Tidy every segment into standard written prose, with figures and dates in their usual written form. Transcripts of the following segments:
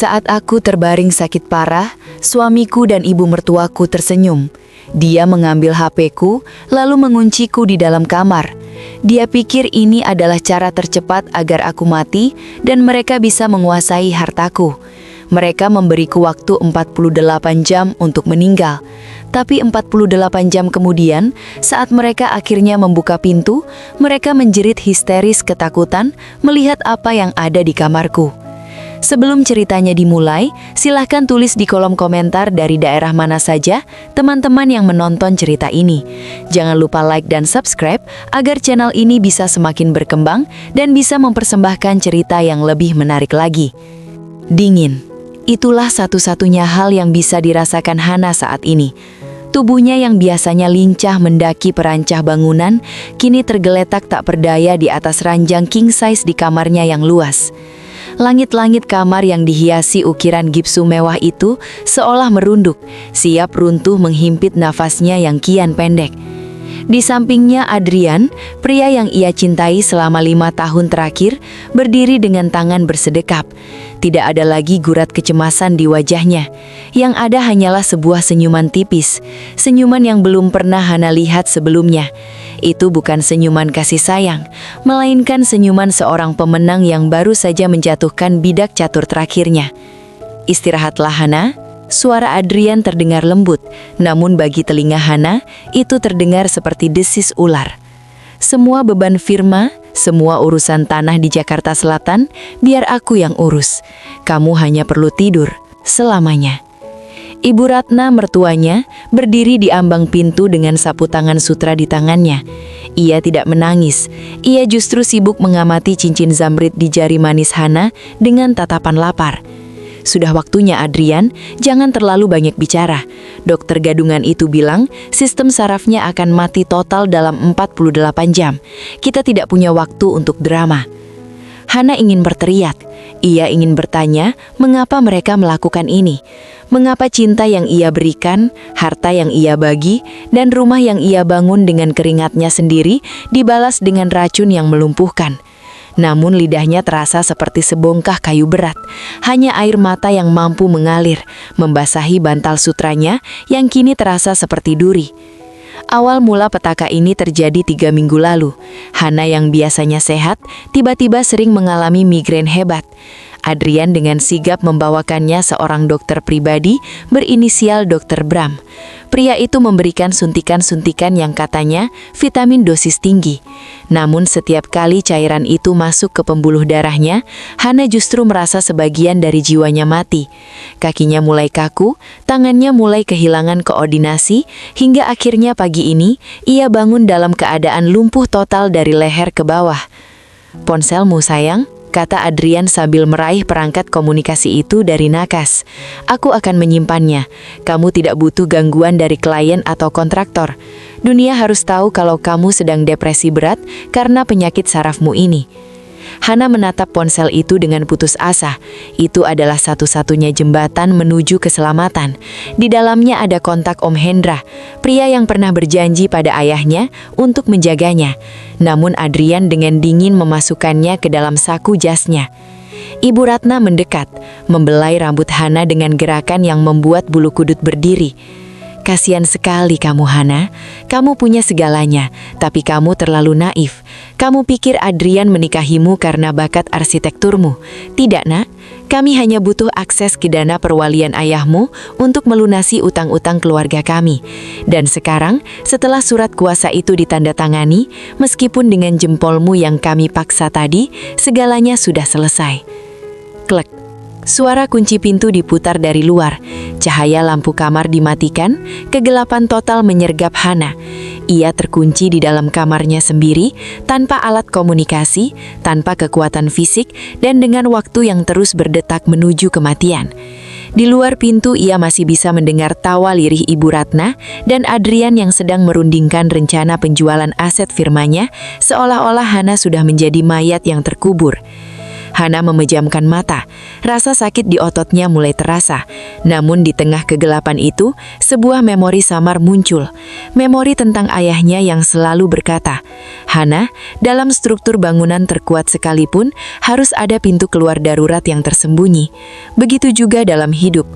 Saat aku terbaring sakit parah, suamiku dan ibu mertuaku tersenyum. Dia mengambil HP-ku, lalu mengunciku di dalam kamar. Dia pikir ini adalah cara tercepat agar aku mati dan mereka bisa menguasai hartaku. Mereka memberiku waktu 48 jam untuk meninggal. Tapi 48 jam kemudian, saat mereka akhirnya membuka pintu, mereka menjerit histeris ketakutan melihat apa yang ada di kamarku. Sebelum ceritanya dimulai, silahkan tulis di kolom komentar dari daerah mana saja teman-teman yang menonton cerita ini. Jangan lupa like dan subscribe agar channel ini bisa semakin berkembang dan bisa mempersembahkan cerita yang lebih menarik lagi. Dingin. Itulah satu-satunya hal yang bisa dirasakan Hana saat ini. Tubuhnya yang biasanya lincah mendaki perancah bangunan, kini tergeletak tak berdaya di atas ranjang king size di kamarnya yang luas. Langit-langit kamar yang dihiasi ukiran gipsu mewah itu seolah merunduk, siap runtuh menghimpit nafasnya yang kian pendek. Di sampingnya Adrian, pria yang ia cintai selama 5 tahun terakhir, berdiri dengan tangan bersedekap. Tidak ada lagi gurat kecemasan di wajahnya. Yang ada hanyalah sebuah senyuman tipis, senyuman yang belum pernah Hana lihat sebelumnya. Itu bukan senyuman kasih sayang, melainkan senyuman seorang pemenang yang baru saja menjatuhkan bidak catur terakhirnya. Istirahatlah Hana. Suara Adrian terdengar lembut, namun bagi telinga Hana, itu terdengar seperti desis ular. Semua beban firma, semua urusan tanah di Jakarta Selatan, biar aku yang urus. Kamu hanya perlu tidur, selamanya. Ibu Ratna mertuanya berdiri di ambang pintu dengan sapu tangan sutra di tangannya. Ia tidak menangis, ia justru sibuk mengamati cincin zamrit di jari manis Hana dengan tatapan lapar. Sudah waktunya Adrian, jangan terlalu banyak bicara. Dokter gadungan itu bilang, sistem sarafnya akan mati total dalam 48 jam. Kita tidak punya waktu untuk drama. Hana ingin berteriak. Ia ingin bertanya, mengapa mereka melakukan ini? Mengapa cinta yang ia berikan, harta yang ia bagi, dan rumah yang ia bangun dengan keringatnya sendiri dibalas dengan racun yang melumpuhkan? Namun lidahnya terasa seperti sebongkah kayu berat. Hanya air mata yang mampu mengalir, membasahi bantal sutranya yang kini terasa seperti duri. Awal mula petaka ini terjadi 3 minggu lalu. Hana yang biasanya sehat, tiba-tiba sering mengalami migrain hebat. Adrian dengan sigap membawakannya seorang dokter pribadi berinisial Dr. Bram. Pria itu memberikan suntikan-suntikan yang katanya vitamin dosis tinggi. Namun setiap kali cairan itu masuk ke pembuluh darahnya, Hana justru merasa sebagian dari jiwanya mati. Kakinya mulai kaku, tangannya mulai kehilangan koordinasi, hingga akhirnya pagi ini ia bangun dalam keadaan lumpuh total dari leher ke bawah. "Ponselmu sayang," kata Adrian sambil meraih perangkat komunikasi itu dari nakas. "Aku akan menyimpannya. Kamu tidak butuh gangguan dari klien atau kontraktor. Dunia harus tahu kalau kamu sedang depresi berat karena penyakit sarafmu ini." Hana menatap ponsel itu dengan putus asa. Itu adalah satu-satunya jembatan menuju keselamatan. Di dalamnya ada kontak Om Hendra, pria yang pernah berjanji pada ayahnya untuk menjaganya. Namun Adrian dengan dingin memasukkannya ke dalam saku jasnya. Ibu Ratna mendekat, membelai rambut Hana dengan gerakan yang membuat bulu kudut berdiri. "Kasihan sekali kamu Hana, kamu punya segalanya, tapi kamu terlalu naif. Kamu pikir Adrian menikahimu karena bakat arsitekturmu. Tidak nak, kami hanya butuh akses ke dana perwalian ayahmu untuk melunasi utang-utang keluarga kami. Dan sekarang, setelah surat kuasa itu ditandatangani, meskipun dengan jempolmu yang kami paksa tadi, segalanya sudah selesai." Klek. Suara kunci pintu diputar dari luar. Cahaya lampu kamar dimatikan, kegelapan total menyergap Hana. Ia terkunci di dalam kamarnya sendiri, tanpa alat komunikasi, tanpa kekuatan fisik, dan dengan waktu yang terus berdetak menuju kematian. Di luar pintu ia masih bisa mendengar tawa lirih Ibu Ratna dan Adrian yang sedang merundingkan rencana penjualan aset firmanya, seolah-olah Hana sudah menjadi mayat yang terkubur. Hana memejamkan mata, rasa sakit di ototnya mulai terasa. Namun di tengah kegelapan itu, sebuah memori samar muncul. Memori tentang ayahnya yang selalu berkata, "Hana, dalam struktur bangunan terkuat sekalipun, harus ada pintu keluar darurat yang tersembunyi. Begitu juga dalam hidup."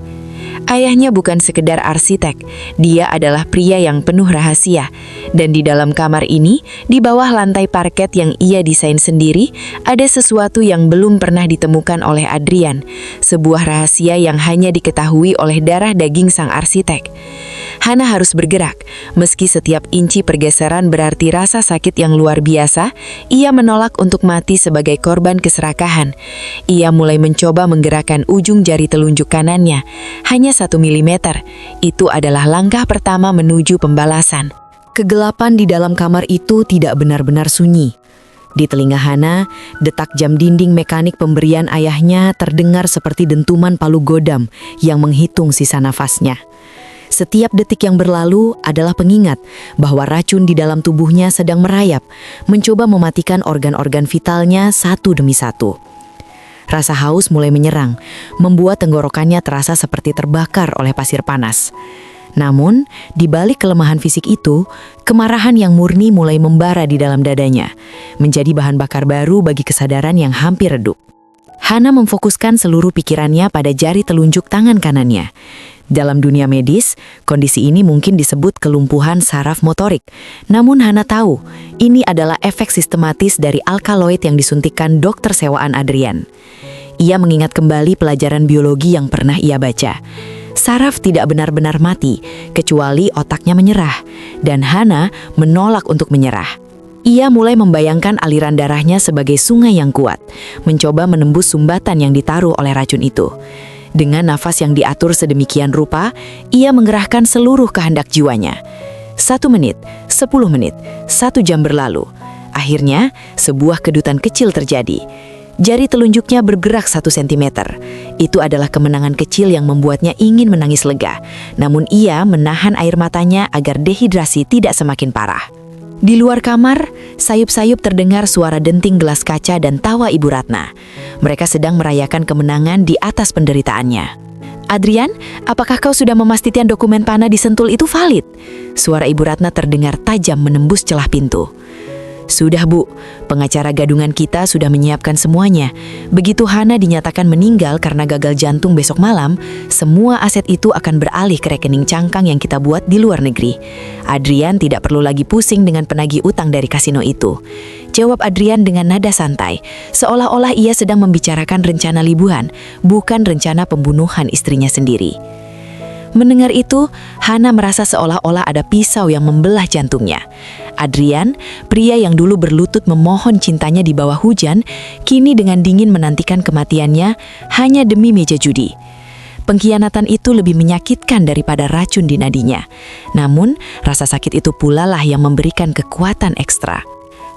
Ayahnya bukan sekedar arsitek, dia adalah pria yang penuh rahasia. Dan di dalam kamar ini, di bawah lantai parket yang ia desain sendiri, ada sesuatu yang belum pernah ditemukan oleh Adrian. Sebuah rahasia yang hanya diketahui oleh darah daging sang arsitek. Hana harus bergerak, meski setiap inci pergeseran berarti rasa sakit yang luar biasa. Ia menolak untuk mati sebagai korban keserakahan. Ia mulai mencoba menggerakkan ujung jari telunjuk kanannya, hanya 1 milimeter. Itu adalah langkah pertama menuju pembalasan. Kegelapan di dalam kamar itu tidak benar-benar sunyi. Di telinga Hana, detak jam dinding mekanik pemberian ayahnya terdengar seperti dentuman palu godam yang menghitung sisa nafasnya. Setiap detik yang berlalu adalah pengingat bahwa racun di dalam tubuhnya sedang merayap, mencoba mematikan organ-organ vitalnya satu demi satu. Rasa haus mulai menyerang, membuat tenggorokannya terasa seperti terbakar oleh pasir panas. Namun, di balik kelemahan fisik itu, kemarahan yang murni mulai membara di dalam dadanya, menjadi bahan bakar baru bagi kesadaran yang hampir redup. Hana memfokuskan seluruh pikirannya pada jari telunjuk tangan kanannya. Dalam dunia medis, kondisi ini mungkin disebut kelumpuhan saraf motorik. Namun Hana tahu, ini adalah efek sistematis dari alkaloid yang disuntikkan dokter sewaan Adrian. Ia mengingat kembali pelajaran biologi yang pernah ia baca. Saraf tidak benar-benar mati, kecuali otaknya menyerah. Dan Hana menolak untuk menyerah. Ia mulai membayangkan aliran darahnya sebagai sungai yang kuat, mencoba menembus sumbatan yang ditaruh oleh racun itu. Dengan nafas yang diatur sedemikian rupa, ia mengerahkan seluruh kehendak jiwanya. 1 menit, 10 menit, 1 jam berlalu. Akhirnya, sebuah kedutan kecil terjadi. Jari telunjuknya bergerak 1 sentimeter. Itu adalah kemenangan kecil yang membuatnya ingin menangis lega. Namun ia menahan air matanya agar dehidrasi tidak semakin parah. Di luar kamar, sayup-sayup terdengar suara denting gelas kaca dan tawa Ibu Ratna. Mereka sedang merayakan kemenangan di atas penderitaannya. "Adrian, apakah kau sudah memastikan dokumen panah di Sentul itu valid?" Suara Ibu Ratna terdengar tajam menembus celah pintu. "Sudah, Bu. Pengacara gadungan kita sudah menyiapkan semuanya. Begitu Hana dinyatakan meninggal karena gagal jantung besok malam, semua aset itu akan beralih ke rekening cangkang yang kita buat di luar negeri. Adrian tidak perlu lagi pusing dengan penagih utang dari kasino itu." Jawab Adrian dengan nada santai, seolah-olah ia sedang membicarakan rencana libuhan, bukan rencana pembunuhan istrinya sendiri. Mendengar itu, Hana merasa seolah-olah ada pisau yang membelah jantungnya. Adrian, pria yang dulu berlutut memohon cintanya di bawah hujan, kini dengan dingin menantikan kematiannya hanya demi meja judi. Pengkhianatan itu lebih menyakitkan daripada racun di nadinya. Namun, rasa sakit itu pula lah yang memberikan kekuatan ekstra.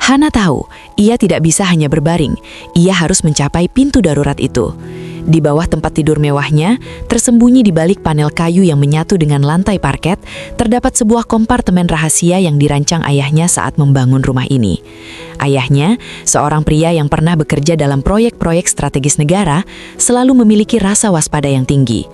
Hana tahu, ia tidak bisa hanya berbaring, ia harus mencapai pintu darurat itu. Di bawah tempat tidur mewahnya, tersembunyi di balik panel kayu yang menyatu dengan lantai parket, terdapat sebuah kompartemen rahasia yang dirancang ayahnya saat membangun rumah ini. Ayahnya, seorang pria yang pernah bekerja dalam proyek-proyek strategis negara, selalu memiliki rasa waspada yang tinggi.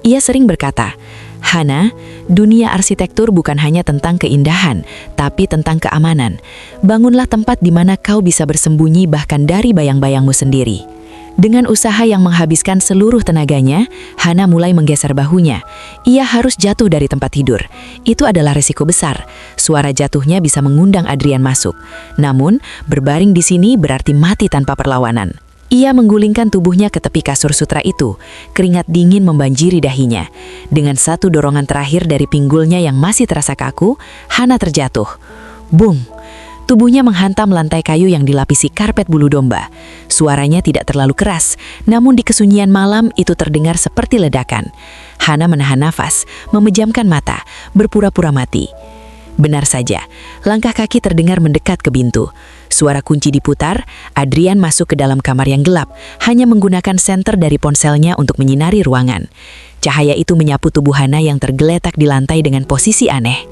Ia sering berkata, "Hana, dunia arsitektur bukan hanya tentang keindahan, tapi tentang keamanan. Bangunlah tempat di mana kau bisa bersembunyi bahkan dari bayang-bayangmu sendiri." Dengan usaha yang menghabiskan seluruh tenaganya, Hana mulai menggeser bahunya. Ia harus jatuh dari tempat tidur. Itu adalah risiko besar. Suara jatuhnya bisa mengundang Adrian masuk. Namun, berbaring di sini berarti mati tanpa perlawanan. Ia menggulingkan tubuhnya ke tepi kasur sutra itu. Keringat dingin membanjiri dahinya. Dengan satu dorongan terakhir dari pinggulnya yang masih terasa kaku, Hana terjatuh. Bung! Tubuhnya menghantam lantai kayu yang dilapisi karpet bulu domba. Suaranya tidak terlalu keras, namun di kesunyian malam itu terdengar seperti ledakan. Hana menahan nafas, memejamkan mata, berpura-pura mati. Benar saja, langkah kaki terdengar mendekat ke pintu. Suara kunci diputar, Adrian masuk ke dalam kamar yang gelap, hanya menggunakan senter dari ponselnya untuk menyinari ruangan. Cahaya itu menyapu tubuh Hana yang tergeletak di lantai dengan posisi aneh.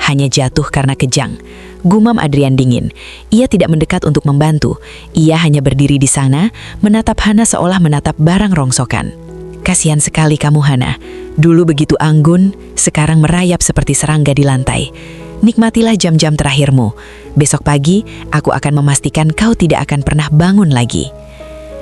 Hanya jatuh karena kejang. Gumam Adrian dingin. Ia tidak mendekat untuk membantu. Ia hanya berdiri di sana, menatap Hana seolah menatap barang rongsokan. Kasihan sekali kamu, Hana. Dulu begitu anggun, sekarang merayap seperti serangga di lantai. Nikmatilah jam-jam terakhirmu. Besok pagi, aku akan memastikan kau tidak akan pernah bangun lagi.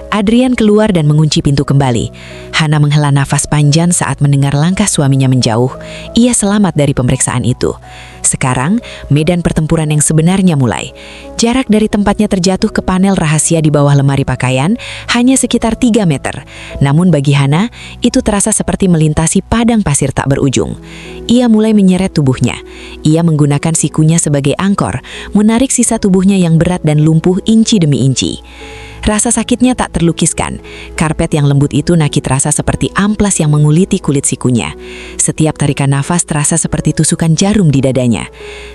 Adrian keluar dan mengunci pintu kembali. Hana menghela nafas panjang saat mendengar langkah suaminya menjauh. Ia selamat dari pemeriksaan itu. Sekarang, medan pertempuran yang sebenarnya mulai. Jarak dari tempatnya terjatuh ke panel rahasia di bawah lemari pakaian hanya sekitar 3 meter. Namun bagi Hana, itu terasa seperti melintasi padang pasir tak berujung. Ia mulai menyeret tubuhnya. Ia menggunakan sikunya sebagai angkor, menarik sisa tubuhnya yang berat dan lumpuh inci demi inci. Rasa sakitnya tak terlukiskan. Karpet yang lembut itu nakit rasa seperti amplas yang menguliti kulit sikunya. Setiap tarikan nafas terasa seperti tusukan jarum di dadanya.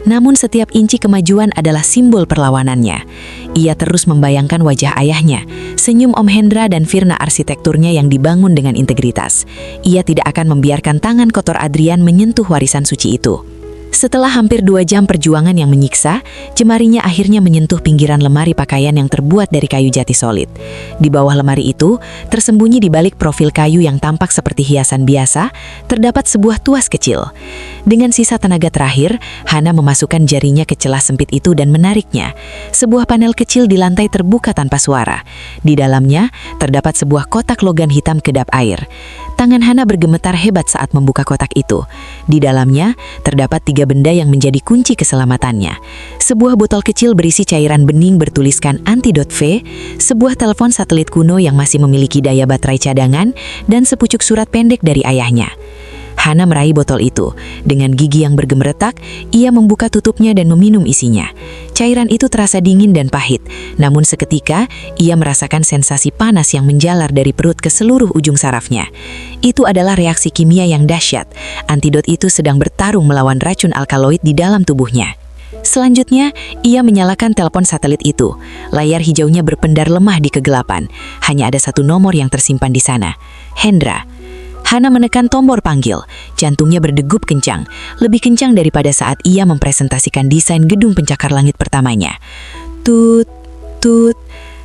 Namun setiap inci kemajuan adalah simbol perlawanannya. Ia terus membayangkan wajah ayahnya, senyum Om Hendra dan firna arsitekturnya yang dibangun dengan integritas. Ia tidak akan membiarkan tangan kotor Adrian menyentuh warisan suci itu. Setelah hampir 2 jam perjuangan yang menyiksa, jemarinya akhirnya menyentuh pinggiran lemari pakaian yang terbuat dari kayu jati solid. Di bawah lemari itu, tersembunyi di balik profil kayu yang tampak seperti hiasan biasa, terdapat sebuah tuas kecil. Dengan sisa tenaga terakhir, Hana memasukkan jarinya ke celah sempit itu dan menariknya. Sebuah panel kecil di lantai terbuka tanpa suara. Di dalamnya, terdapat sebuah kotak logam hitam kedap air. Tangan Hana bergemetar hebat saat membuka kotak itu. Di dalamnya, terdapat 3 benda yang menjadi kunci keselamatannya. Sebuah botol kecil berisi cairan bening bertuliskan Antidot V, sebuah telepon satelit kuno yang masih memiliki daya baterai cadangan, dan sepucuk surat pendek dari ayahnya. Hana meraih botol itu. Dengan gigi yang bergemeretak, ia membuka tutupnya dan meminum isinya. Cairan itu terasa dingin dan pahit, namun seketika ia merasakan sensasi panas yang menjalar dari perut ke seluruh ujung sarafnya. Itu adalah reaksi kimia yang dahsyat. Antidot itu sedang bertarung melawan racun alkaloid di dalam tubuhnya. Selanjutnya, ia menyalakan telepon satelit itu. Layar hijaunya berpendar lemah di kegelapan. Hanya ada satu nomor yang tersimpan di sana. Hendra. Hana menekan tombol panggil. Jantungnya berdegup kencang, lebih kencang daripada saat ia mempresentasikan desain gedung pencakar langit pertamanya. Tut, tut.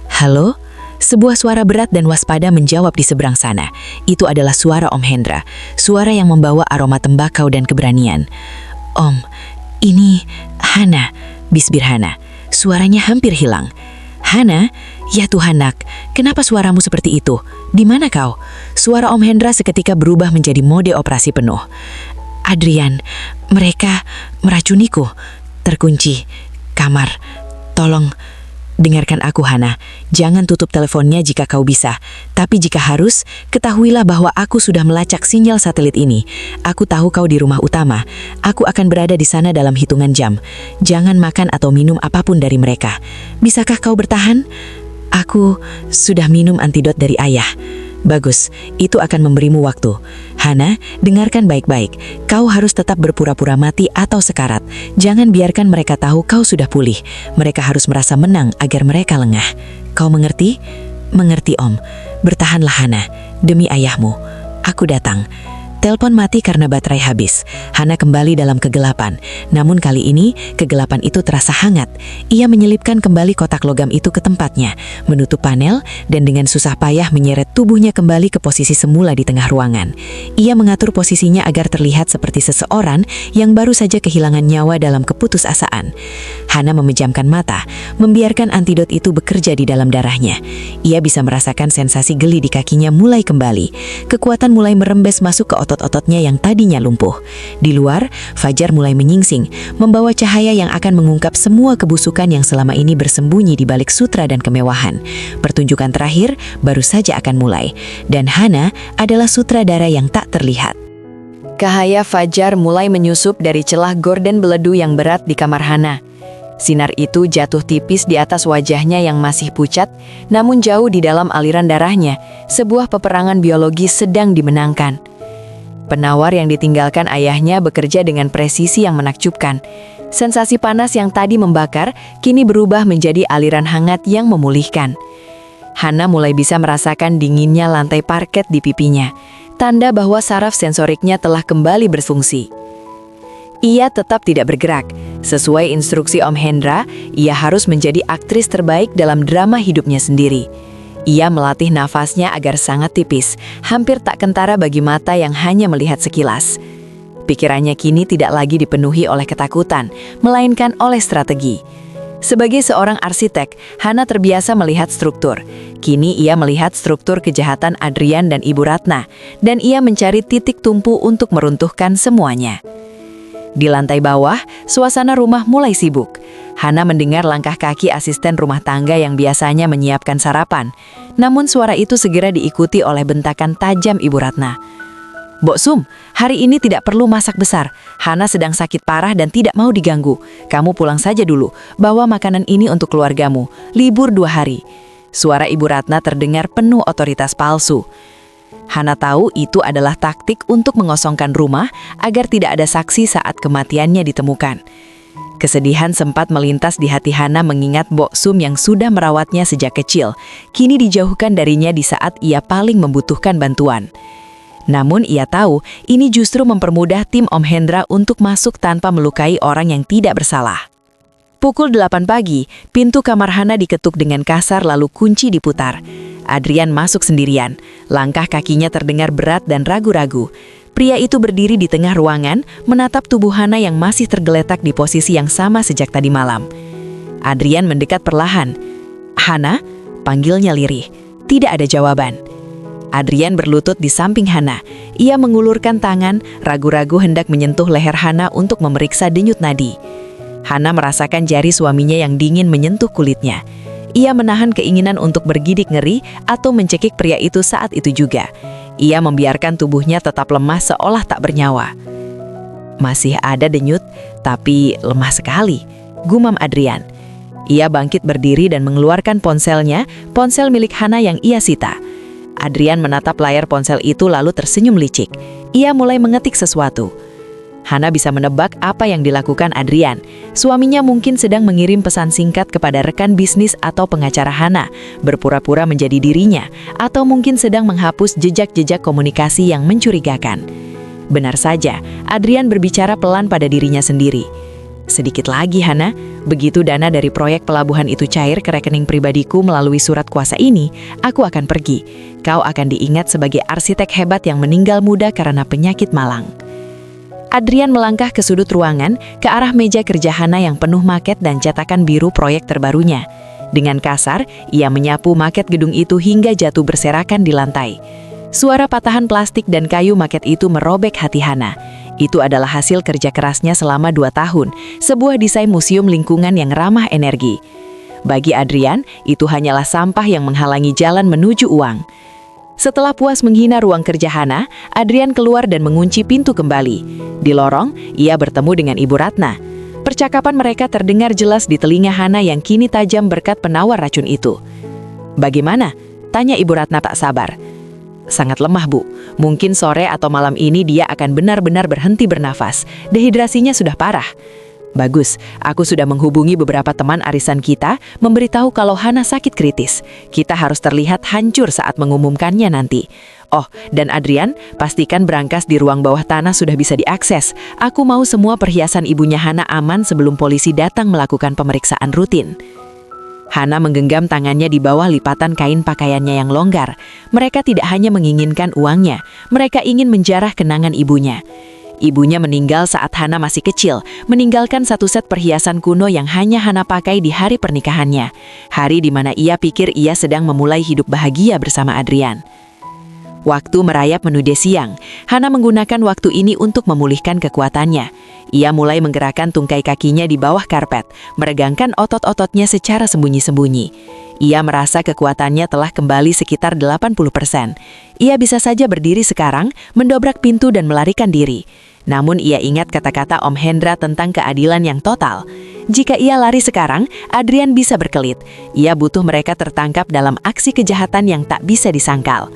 Halo? Sebuah suara berat dan waspada menjawab di seberang sana. Itu adalah suara Om Hendra, suara yang membawa aroma tembakau dan keberanian. Om, ini Hana, bisbir Hana. Suaranya hampir hilang. Hana? Ya Tuhan nak, kenapa suaramu seperti itu? Di mana kau? Suara Om Hendra seketika berubah menjadi mode operasi penuh. Adrian, mereka meracuniku. Terkunci. Kamar. Tolong, dengarkan aku Hana. Jangan tutup teleponnya jika kau bisa. Tapi jika harus, ketahuilah bahwa aku sudah melacak sinyal satelit ini. Aku tahu kau di rumah utama. Aku akan berada di sana dalam hitungan jam. Jangan makan atau minum apapun dari mereka. Bisakah kau bertahan? Aku sudah minum antidot dari ayah. Bagus, itu akan memberimu waktu. Hana, dengarkan baik-baik. Kau harus tetap berpura-pura mati atau sekarat. Jangan biarkan mereka tahu kau sudah pulih. Mereka harus merasa menang agar mereka lengah. Kau mengerti? Mengerti, Om. Bertahanlah Hana, demi ayahmu. Aku datang. Telepon mati karena baterai habis. Hana kembali dalam kegelapan. Namun kali ini, kegelapan itu terasa hangat. Ia menyelipkan kembali kotak logam itu ke tempatnya, menutup panel, dan dengan susah payah menyeret tubuhnya kembali ke posisi semula di tengah ruangan. Ia mengatur posisinya agar terlihat seperti seseorang yang baru saja kehilangan nyawa dalam keputusasaan. Hana memejamkan mata, membiarkan antidot itu bekerja di dalam darahnya. Ia bisa merasakan sensasi geli di kakinya mulai kembali. Kekuatan mulai merembes masuk ke otot-ototnya yang tadinya lumpuh. Di luar, fajar mulai menyingsing, membawa cahaya yang akan mengungkap semua kebusukan yang selama ini bersembunyi di balik sutra dan kemewahan. Pertunjukan terakhir baru saja akan mulai, dan Hana adalah sutradara yang tak terlihat. Cahaya fajar mulai menyusup dari celah gorden beledu yang berat di kamar Hana. Sinar itu jatuh tipis di atas wajahnya yang masih pucat, namun jauh di dalam aliran darahnya, sebuah peperangan biologis sedang dimenangkan. Penawar yang ditinggalkan ayahnya bekerja dengan presisi yang menakjubkan. Sensasi panas yang tadi membakar, kini berubah menjadi aliran hangat yang memulihkan. Hana mulai bisa merasakan dinginnya lantai parket di pipinya, tanda bahwa saraf sensoriknya telah kembali berfungsi. Ia tetap tidak bergerak. Sesuai instruksi Om Hendra, ia harus menjadi aktris terbaik dalam drama hidupnya sendiri. Ia melatih nafasnya agar sangat tipis, hampir tak kentara bagi mata yang hanya melihat sekilas. Pikirannya kini tidak lagi dipenuhi oleh ketakutan, melainkan oleh strategi. Sebagai seorang arsitek, Hana terbiasa melihat struktur. Kini ia melihat struktur kejahatan Adrian dan Ibu Ratna, dan ia mencari titik tumpu untuk meruntuhkan semuanya. Di lantai bawah, suasana rumah mulai sibuk. Hana mendengar langkah kaki asisten rumah tangga yang biasanya menyiapkan sarapan. Namun suara itu segera diikuti oleh bentakan tajam Ibu Ratna. "Mbok Sum, hari ini tidak perlu masak besar. Hana sedang sakit parah dan tidak mau diganggu. Kamu pulang saja dulu, bawa makanan ini untuk keluargamu. Libur 2 hari. Suara Ibu Ratna terdengar penuh otoritas palsu. Hana tahu itu adalah taktik untuk mengosongkan rumah agar tidak ada saksi saat kematiannya ditemukan. Kesedihan sempat melintas di hati Hana mengingat Mbok Sum yang sudah merawatnya sejak kecil, kini dijauhkan darinya di saat ia paling membutuhkan bantuan. Namun ia tahu ini justru mempermudah tim Om Hendra untuk masuk tanpa melukai orang yang tidak bersalah. Pukul 8 pagi, pintu kamar Hana diketuk dengan kasar lalu kunci diputar. Adrian masuk sendirian, langkah kakinya terdengar berat dan ragu-ragu. Pria itu berdiri di tengah ruangan, menatap tubuh Hana yang masih tergeletak di posisi yang sama sejak tadi malam. Adrian mendekat perlahan. "Hana?" panggilnya lirih. Tidak ada jawaban. Adrian berlutut di samping Hana. Ia mengulurkan tangan, ragu-ragu hendak menyentuh leher Hana untuk memeriksa denyut nadi. Hana merasakan jari suaminya yang dingin menyentuh kulitnya. Ia menahan keinginan untuk bergidik ngeri atau mencekik pria itu saat itu juga. Ia membiarkan tubuhnya tetap lemah seolah tak bernyawa. "Masih ada denyut, tapi lemah sekali," gumam Adrian. Ia bangkit berdiri dan mengeluarkan ponselnya, ponsel milik Hana yang ia sita. Adrian menatap layar ponsel itu lalu tersenyum licik. Ia mulai mengetik sesuatu. Hana bisa menebak apa yang dilakukan Adrian. Suaminya mungkin sedang mengirim pesan singkat kepada rekan bisnis atau pengacara Hana, berpura-pura menjadi dirinya, atau mungkin sedang menghapus jejak-jejak komunikasi yang mencurigakan. Benar saja, Adrian berbicara pelan pada dirinya sendiri. "Sedikit lagi, Hana, begitu dana dari proyek pelabuhan itu cair ke rekening pribadiku melalui surat kuasa ini, aku akan pergi. Kau akan diingat sebagai arsitek hebat yang meninggal muda karena penyakit malang." Adrian melangkah ke sudut ruangan, ke arah meja kerja Hana yang penuh maket dan cetakan biru proyek terbarunya. Dengan kasar, ia menyapu maket gedung itu hingga jatuh berserakan di lantai. Suara patahan plastik dan kayu maket itu merobek hati Hana. Itu adalah hasil kerja kerasnya selama 2 tahun, sebuah desain museum lingkungan yang ramah energi. Bagi Adrian, itu hanyalah sampah yang menghalangi jalan menuju uang. Setelah puas menghina ruang kerja Hana, Adrian keluar dan mengunci pintu kembali. Di lorong, ia bertemu dengan Ibu Ratna. Percakapan mereka terdengar jelas di telinga Hana yang kini tajam berkat penawar racun itu. "Bagaimana?" tanya Ibu Ratna tak sabar. "Sangat lemah, Bu. Mungkin sore atau malam ini dia akan benar-benar berhenti bernafas. Dehidrasinya sudah parah." "Bagus, aku sudah menghubungi beberapa teman arisan kita, memberitahu kalau Hana sakit kritis. Kita harus terlihat hancur saat mengumumkannya nanti. Oh, dan Adrian, pastikan berangkas di ruang bawah tanah sudah bisa diakses. Aku mau semua perhiasan ibunya Hana aman sebelum polisi datang melakukan pemeriksaan rutin." Hana menggenggam tangannya di bawah lipatan kain pakaiannya yang longgar. Mereka tidak hanya menginginkan uangnya, mereka ingin menjarah kenangan ibunya. Ibunya meninggal saat Hana masih kecil, meninggalkan satu set perhiasan kuno yang hanya Hana pakai di hari pernikahannya. Hari di mana ia pikir ia sedang memulai hidup bahagia bersama Adrian. Waktu merayap menuju siang, Hana menggunakan waktu ini untuk memulihkan kekuatannya. Ia mulai menggerakkan tungkai kakinya di bawah karpet, meregangkan otot-ototnya secara sembunyi-sembunyi. Ia merasa kekuatannya telah kembali sekitar 80%. Ia bisa saja berdiri sekarang, mendobrak pintu dan melarikan diri. Namun ia ingat kata-kata Om Hendra tentang keadilan yang total. Jika ia lari sekarang, Adrian bisa berkelit. Ia butuh mereka tertangkap dalam aksi kejahatan yang tak bisa disangkal.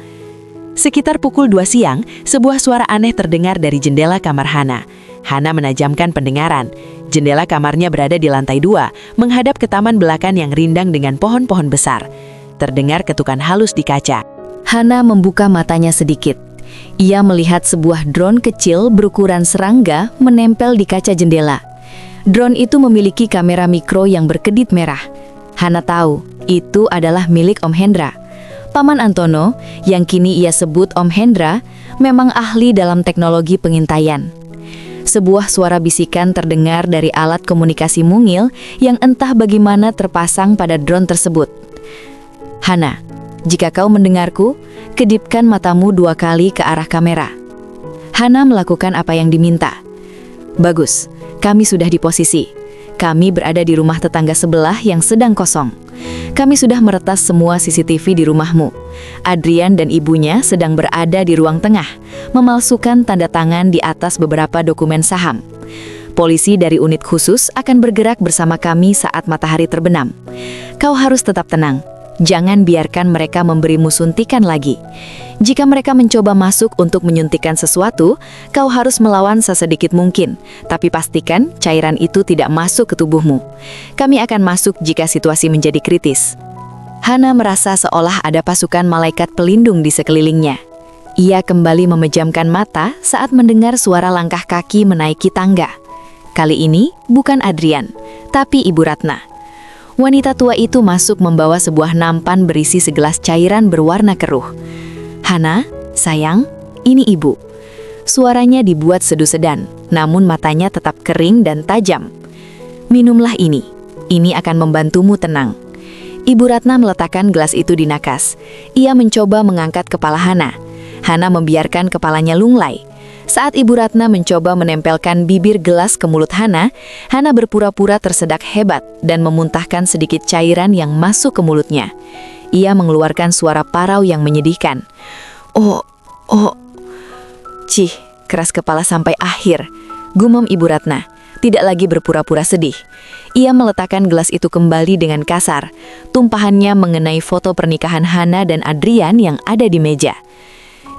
Sekitar pukul 2 siang, sebuah suara aneh terdengar dari jendela kamar Hana. Hana menajamkan pendengaran. Jendela kamarnya berada di lantai 2, menghadap ke taman belakang yang rindang dengan pohon-pohon besar. Terdengar ketukan halus di kaca. Hana membuka matanya sedikit. Ia melihat sebuah drone kecil berukuran serangga menempel di kaca jendela. Drone itu memiliki kamera mikro yang berkedip merah. Hana tahu, itu adalah milik Om Hendra. Paman Antono, yang kini ia sebut Om Hendra, memang ahli dalam teknologi pengintaian. Sebuah suara bisikan terdengar dari alat komunikasi mungil yang entah bagaimana terpasang pada drone tersebut. Hana, jika kau mendengarku, kedipkan matamu 2 kali ke arah kamera. Hana melakukan apa yang diminta. Bagus, kami sudah di posisi. Kami berada di rumah tetangga sebelah yang sedang kosong. Kami sudah meretas semua CCTV di rumahmu. Adrian dan ibunya sedang berada di ruang tengah, memalsukan tanda tangan di atas beberapa dokumen saham. Polisi dari unit khusus akan bergerak bersama kami saat matahari terbenam. Kau harus tetap tenang. Jangan biarkan mereka memberimu suntikan lagi. Jika mereka mencoba masuk untuk menyuntikkan sesuatu, kau harus melawan sesedikit mungkin, tapi pastikan cairan itu tidak masuk ke tubuhmu. Kami akan masuk jika situasi menjadi kritis. Hana merasa seolah ada pasukan malaikat pelindung di sekelilingnya. Ia kembali memejamkan mata saat mendengar suara langkah kaki menaiki tangga. Kali ini bukan Adrian, tapi Ibu Ratna. Wanita tua itu masuk membawa sebuah nampan berisi segelas cairan berwarna keruh. Hana, sayang, ini ibu. Suaranya dibuat sedu-sedan, namun matanya tetap kering dan tajam. Minumlah ini akan membantumu tenang. Ibu Ratna meletakkan gelas itu di nakas. Ia mencoba mengangkat kepala Hana. Hana membiarkan kepalanya lunglai. Saat Ibu Ratna mencoba menempelkan bibir gelas ke mulut Hana, Hana berpura-pura tersedak hebat dan memuntahkan sedikit cairan yang masuk ke mulutnya. Ia mengeluarkan suara parau yang menyedihkan. Oh. Cih, keras kepala sampai akhir. Gumam Ibu Ratna, tidak lagi berpura-pura sedih. Ia meletakkan gelas itu kembali dengan kasar. Tumpahannya mengenai foto pernikahan Hana dan Adrian yang ada di meja.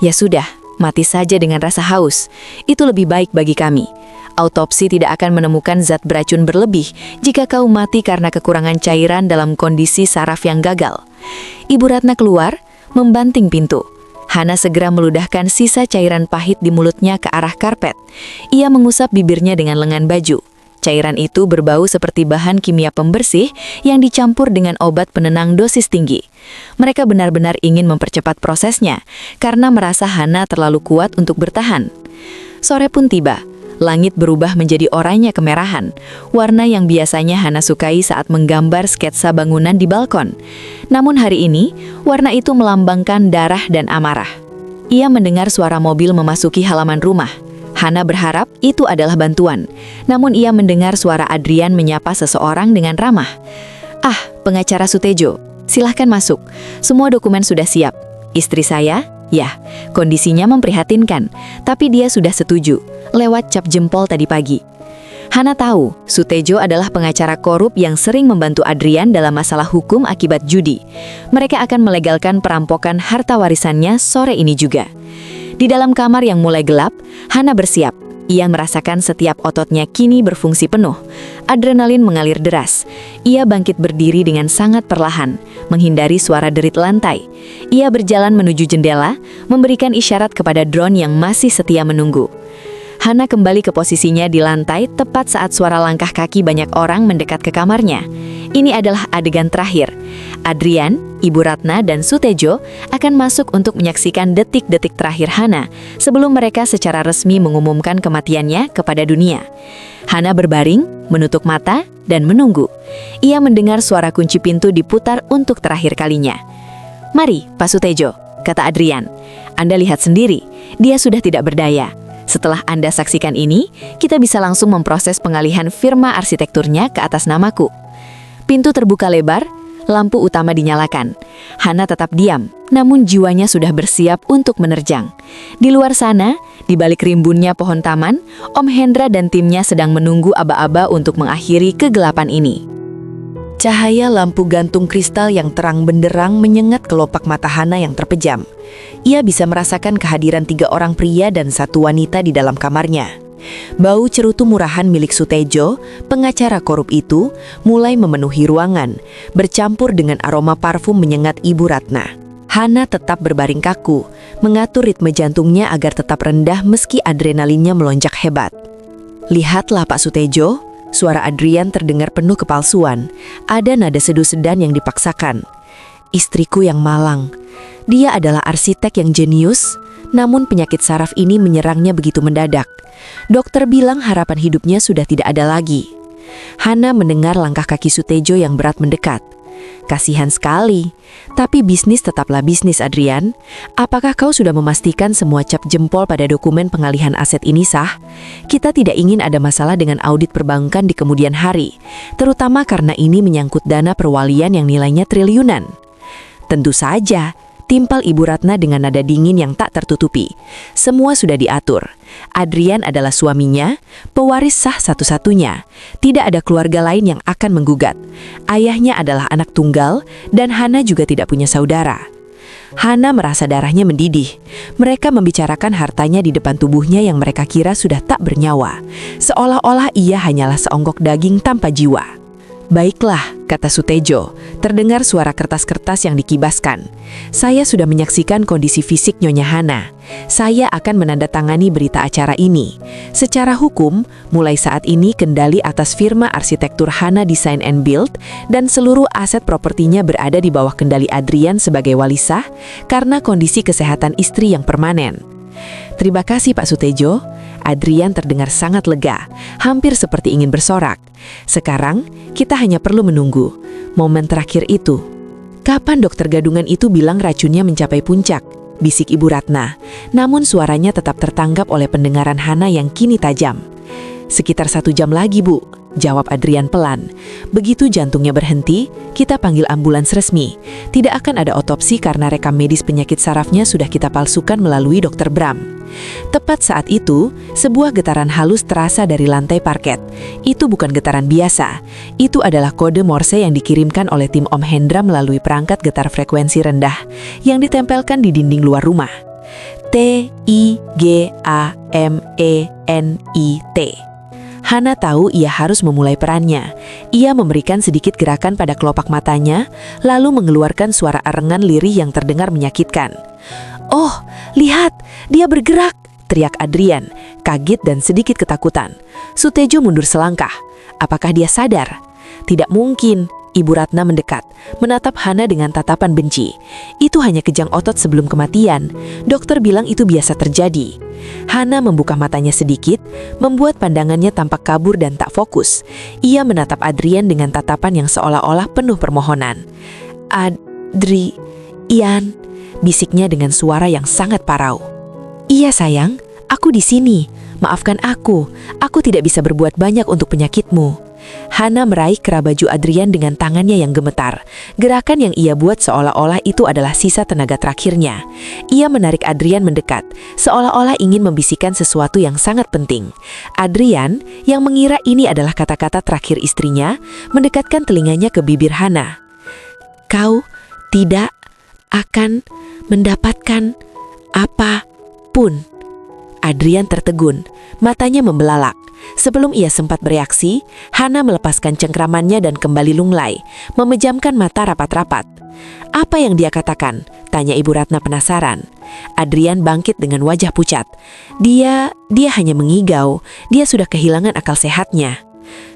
Ya sudah, mati saja dengan rasa haus. Itu lebih baik bagi kami. Autopsi tidak akan menemukan zat beracun berlebih jika kau mati karena kekurangan cairan dalam kondisi saraf yang gagal. Ibu Ratna keluar, membanting pintu. Hana segera meludahkan sisa cairan pahit di mulutnya ke arah karpet. Ia mengusap bibirnya dengan lengan baju. Cairan itu berbau seperti bahan kimia pembersih yang dicampur dengan obat penenang dosis tinggi. Mereka benar-benar ingin mempercepat prosesnya karena merasa Hana terlalu kuat untuk bertahan. Sore pun tiba. Langit berubah menjadi oranye kemerahan, warna yang biasanya Hana sukai saat menggambar sketsa bangunan di balkon. Namun hari ini, warna itu melambangkan darah dan amarah. Ia mendengar suara mobil memasuki halaman rumah. Hana berharap itu adalah bantuan, namun ia mendengar suara Adrian menyapa seseorang dengan ramah. "Ah, pengacara Sutejo, silahkan masuk. Semua dokumen sudah siap. Istri saya? Ya, kondisinya memprihatinkan, tapi dia sudah setuju, lewat cap jempol tadi pagi." Hana tahu, Sutejo adalah pengacara korup yang sering membantu Adrian dalam masalah hukum akibat judi. Mereka akan melegalkan perampokan harta warisannya sore ini juga. Di dalam kamar yang mulai gelap, Hana bersiap. Ia merasakan setiap ototnya kini berfungsi penuh. Adrenalin mengalir deras. Ia bangkit berdiri dengan sangat perlahan, menghindari suara derit lantai. Ia berjalan menuju jendela, memberikan isyarat kepada drone yang masih setia menunggu. Hana kembali ke posisinya di lantai tepat saat suara langkah kaki banyak orang mendekat ke kamarnya. Ini adalah adegan terakhir. Adrian, Ibu Ratna, dan Sutejo akan masuk untuk menyaksikan detik-detik terakhir Hana sebelum mereka secara resmi mengumumkan kematiannya kepada dunia. Hana berbaring, menutup mata, dan menunggu. Ia mendengar suara kunci pintu diputar untuk terakhir kalinya. "Mari, Pak Sutejo," kata Adrian. "Anda lihat sendiri, dia sudah tidak berdaya. Setelah Anda saksikan ini, kita bisa langsung memproses pengalihan firma arsitekturnya ke atas namaku." Pintu terbuka lebar, lampu utama dinyalakan. Hana tetap diam, namun jiwanya sudah bersiap untuk menerjang. Di luar sana, di balik rimbunnya pohon taman, Om Hendra dan timnya sedang menunggu aba-aba untuk mengakhiri kegelapan ini. Cahaya lampu gantung kristal yang terang benderang menyengat kelopak mata Hana yang terpejam. Ia bisa merasakan kehadiran 3 orang pria dan 1 wanita di dalam kamarnya. Bau cerutu murahan milik Sutejo, pengacara korup itu, mulai memenuhi ruangan, bercampur dengan aroma parfum menyengat Ibu Ratna. Hana tetap berbaring kaku, mengatur ritme jantungnya agar tetap rendah meski adrenalinnya melonjak hebat. "Lihatlah Pak Sutejo," suara Adrian terdengar penuh kepalsuan. Ada nada sedu sedan yang dipaksakan. Istriku yang malang. Dia adalah arsitek yang jenius, namun penyakit saraf ini menyerangnya begitu mendadak. Dokter bilang harapan hidupnya sudah tidak ada lagi. Hana mendengar langkah kaki Sutejo yang berat mendekat. Kasihan sekali, tapi bisnis tetaplah bisnis, Adrian. Apakah kau sudah memastikan semua cap jempol pada dokumen pengalihan aset ini sah? Kita tidak ingin ada masalah dengan audit perbankan di kemudian hari, terutama karena ini menyangkut dana perwalian yang nilainya triliunan. Tentu saja, timpal Ibu Ratna dengan nada dingin yang tak tertutupi. Semua sudah diatur. Adrian adalah suaminya, pewaris sah satu-satunya. Tidak ada keluarga lain yang akan menggugat. Ayahnya adalah anak tunggal, dan Hana juga tidak punya saudara. Hana merasa darahnya mendidih. Mereka membicarakan hartanya di depan tubuhnya yang mereka kira sudah tak bernyawa. Seolah-olah ia hanyalah seonggok daging tanpa jiwa. Baiklah, kata Sutejo, terdengar suara kertas-kertas yang dikibaskan. Saya sudah menyaksikan kondisi fisik Nyonya Hana. Saya akan menandatangani berita acara ini. Secara hukum, mulai saat ini kendali atas firma arsitektur Hana Design and Build dan seluruh aset propertinya berada di bawah kendali Adrian sebagai wali sah karena kondisi kesehatan istri yang permanen. Terima kasih Pak Sutejo. Adrian terdengar sangat lega, hampir seperti ingin bersorak. Sekarang, kita hanya perlu menunggu momen terakhir itu. Kapan dokter gadungan itu bilang racunnya mencapai puncak? Bisik Ibu Ratna. Namun suaranya tetap tertangkap oleh pendengaran Hana yang kini tajam. Sekitar 1 jam lagi, Bu, jawab Adrian pelan. Begitu jantungnya berhenti, kita panggil ambulans resmi. Tidak akan ada otopsi karena rekam medis penyakit sarafnya sudah kita palsukan melalui Dr. Bram. Tepat saat itu, sebuah getaran halus terasa dari lantai parket. Itu bukan getaran biasa. Itu adalah kode Morse yang dikirimkan oleh tim Om Hendra melalui perangkat getar frekuensi rendah yang ditempelkan di dinding luar rumah. T-I-G-A-M-E-N-I-T. Hana tahu ia harus memulai perannya. Ia memberikan sedikit gerakan pada kelopak matanya, lalu mengeluarkan suara arengan lirih yang terdengar menyakitkan. "Oh, lihat, dia bergerak!" teriak Adrian, kaget dan sedikit ketakutan. Sutejo mundur selangkah. Apakah dia sadar? Tidak mungkin. Ibu Ratna mendekat, menatap Hana dengan tatapan benci. Itu hanya kejang otot sebelum kematian. Dokter bilang itu biasa terjadi. Hana membuka matanya sedikit, membuat pandangannya tampak kabur dan tak fokus. Ia menatap Adrian dengan tatapan yang seolah-olah penuh permohonan. "Adrian," bisiknya dengan suara yang sangat parau. "Iya sayang, aku di sini. Maafkan aku tidak bisa berbuat banyak untuk penyakitmu." Hana meraih kera baju Adrian dengan tangannya yang gemetar. Gerakan yang ia buat seolah-olah itu adalah sisa tenaga terakhirnya. Ia menarik Adrian mendekat, seolah-olah ingin membisikkan sesuatu yang sangat penting. Adrian, yang mengira ini adalah kata-kata terakhir istrinya, mendekatkan telinganya ke bibir Hana. "Kau tidak akan mendapatkan apapun." Adrian tertegun, matanya membelalak. Sebelum ia sempat bereaksi, Hana melepaskan cengkramannya dan kembali lunglai, memejamkan mata rapat-rapat. "Apa yang dia katakan?" tanya Ibu Ratna penasaran. Adrian bangkit dengan wajah pucat. Dia hanya mengigau, dia sudah kehilangan akal sehatnya.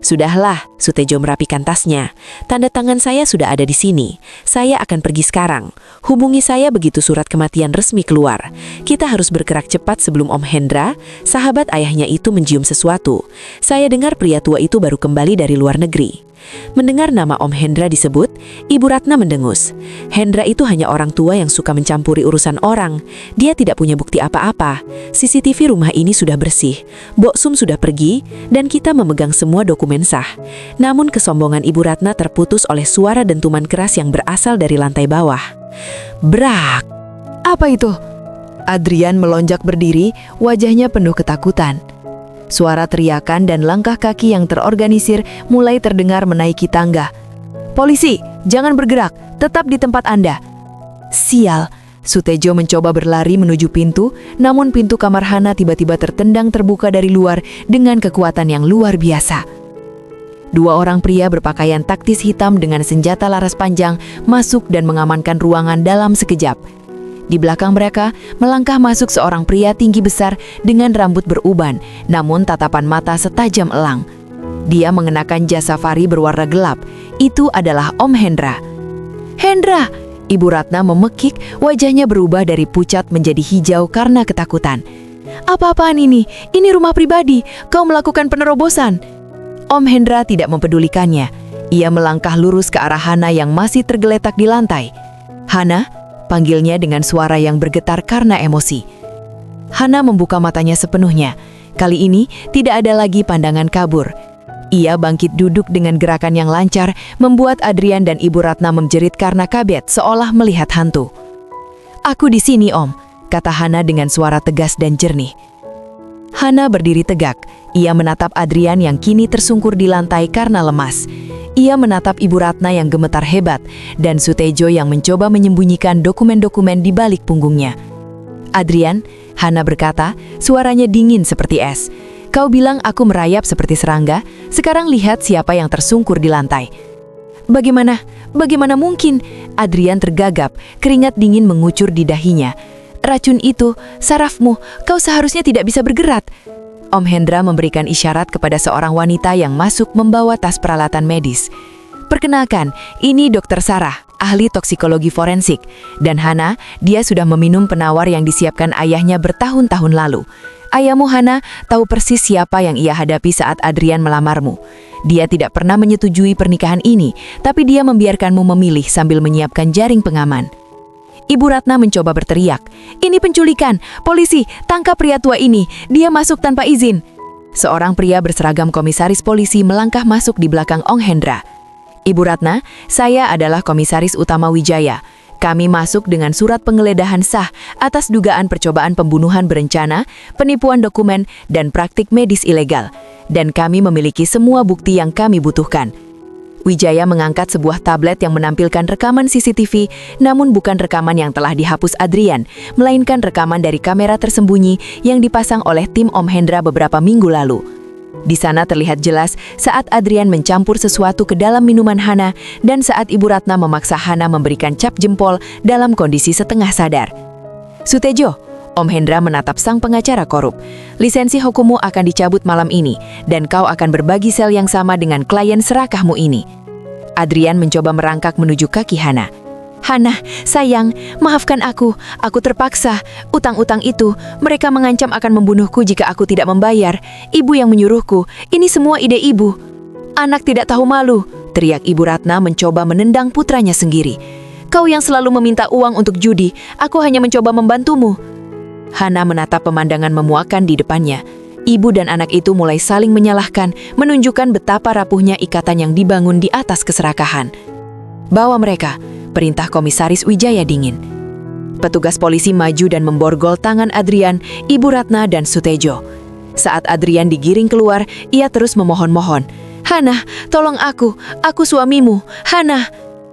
"Sudahlah," Sutejo merapikan tasnya. "Tanda tangan saya sudah ada di sini. Saya akan pergi sekarang. Hubungi saya begitu surat kematian resmi keluar. Kita harus bergerak cepat sebelum Om Hendra, sahabat ayahnya itu, mencium sesuatu. Saya dengar pria tua itu baru kembali dari luar negeri." Mendengar nama Om Hendra disebut, Ibu Ratna mendengus. Hendra itu hanya orang tua yang suka mencampuri urusan orang. Dia tidak punya bukti apa-apa. CCTV rumah ini sudah bersih. Bok Sum sudah pergi, dan kita memegang semua dokumen sah. Namun kesombongan Ibu Ratna terputus oleh suara dentuman keras yang berasal dari lantai bawah. Brak! Apa itu? Adrian melonjak berdiri, wajahnya penuh ketakutan. Suara teriakan dan langkah kaki yang terorganisir mulai terdengar menaiki tangga. "Polisi, jangan bergerak, tetap di tempat Anda." Sial, Sutejo mencoba berlari menuju pintu, namun pintu kamar Hana tiba-tiba tertendang terbuka dari luar dengan kekuatan yang luar biasa. 2 orang pria berpakaian taktis hitam dengan senjata laras panjang masuk dan mengamankan ruangan dalam sekejap. Di belakang mereka melangkah masuk seorang pria tinggi besar dengan rambut beruban, namun tatapan mata setajam elang. Dia mengenakan jas safari berwarna gelap. Itu adalah Om Hendra. "Hendra!" Ibu Ratna memekik, wajahnya berubah dari pucat menjadi hijau karena ketakutan. Apa-apaan ini? Ini rumah pribadi. Kau melakukan penerobosan. Om Hendra tidak mempedulikannya. Ia melangkah lurus ke arah Hana yang masih tergeletak di lantai. Hana, panggilnya dengan suara yang bergetar karena emosi. Hana membuka matanya sepenuhnya. Kali ini tidak ada lagi pandangan kabur. Ia bangkit duduk dengan gerakan yang lancar, membuat Adrian dan Ibu Ratna menjerit karena kaget seolah melihat hantu. "Aku di sini, Om," kata Hana dengan suara tegas dan jernih. Hana berdiri tegak. Ia menatap Adrian yang kini tersungkur di lantai karena lemas. Ia menatap Ibu Ratna yang gemetar hebat, dan Sutejo yang mencoba menyembunyikan dokumen-dokumen di balik punggungnya. "Adrian," Hana berkata, suaranya dingin seperti es. "Kau bilang aku merayap seperti serangga, sekarang lihat siapa yang tersungkur di lantai." Bagaimana mungkin?" Adrian tergagap, keringat dingin mengucur di dahinya. "Racun itu, sarafmu, kau seharusnya tidak bisa bergerak." Om Hendra memberikan isyarat kepada seorang wanita yang masuk membawa tas peralatan medis. "Perkenalkan, ini Dr. Sarah, ahli toksikologi forensik. Dan Hana, dia sudah meminum penawar yang disiapkan ayahnya bertahun-tahun lalu. Ayahmu Hana tahu persis siapa yang ia hadapi saat Adrian melamarmu. Dia tidak pernah menyetujui pernikahan ini, tapi dia membiarkanmu memilih sambil menyiapkan jaring pengaman." Ibu Ratna mencoba berteriak, "Ini penculikan! Polisi, tangkap pria tua ini! Dia masuk tanpa izin!" Seorang pria berseragam komisaris polisi melangkah masuk di belakang Om Hendra. "Ibu Ratna, saya adalah komisaris utama Wijaya. Kami masuk dengan surat penggeledahan sah atas dugaan percobaan pembunuhan berencana, penipuan dokumen, dan praktik medis ilegal. Dan kami memiliki semua bukti yang kami butuhkan." Wijaya mengangkat sebuah tablet yang menampilkan rekaman CCTV, namun bukan rekaman yang telah dihapus Adrian, melainkan rekaman dari kamera tersembunyi yang dipasang oleh tim Om Hendra beberapa minggu lalu. Di sana terlihat jelas saat Adrian mencampur sesuatu ke dalam minuman Hana dan saat Ibu Ratna memaksa Hana memberikan cap jempol dalam kondisi setengah sadar. "Sutejo," Om Hendra menatap sang pengacara korup, "lisensi hukummu akan dicabut malam ini dan kau akan berbagi sel yang sama dengan klien serakahmu ini." Adrian mencoba merangkak menuju kaki Hana. "Hana, sayang, maafkan aku terpaksa. Utang-utang itu, mereka mengancam akan membunuhku jika aku tidak membayar. Ibu yang menyuruhku, ini semua ide ibu." "Anak tidak tahu malu," teriak Ibu Ratna mencoba menendang putranya sendiri. "Kau yang selalu meminta uang untuk judi, aku hanya mencoba membantumu." Hana menatap pemandangan memuakan di depannya. Ibu dan anak itu mulai saling menyalahkan, menunjukkan betapa rapuhnya ikatan yang dibangun di atas keserakahan. "Bawa mereka," perintah Komisaris Wijaya dingin. Petugas polisi maju dan memborgol tangan Adrian, Ibu Ratna, dan Sutejo. Saat Adrian digiring keluar, ia terus memohon-mohon. "Hana, tolong aku suamimu, Hana."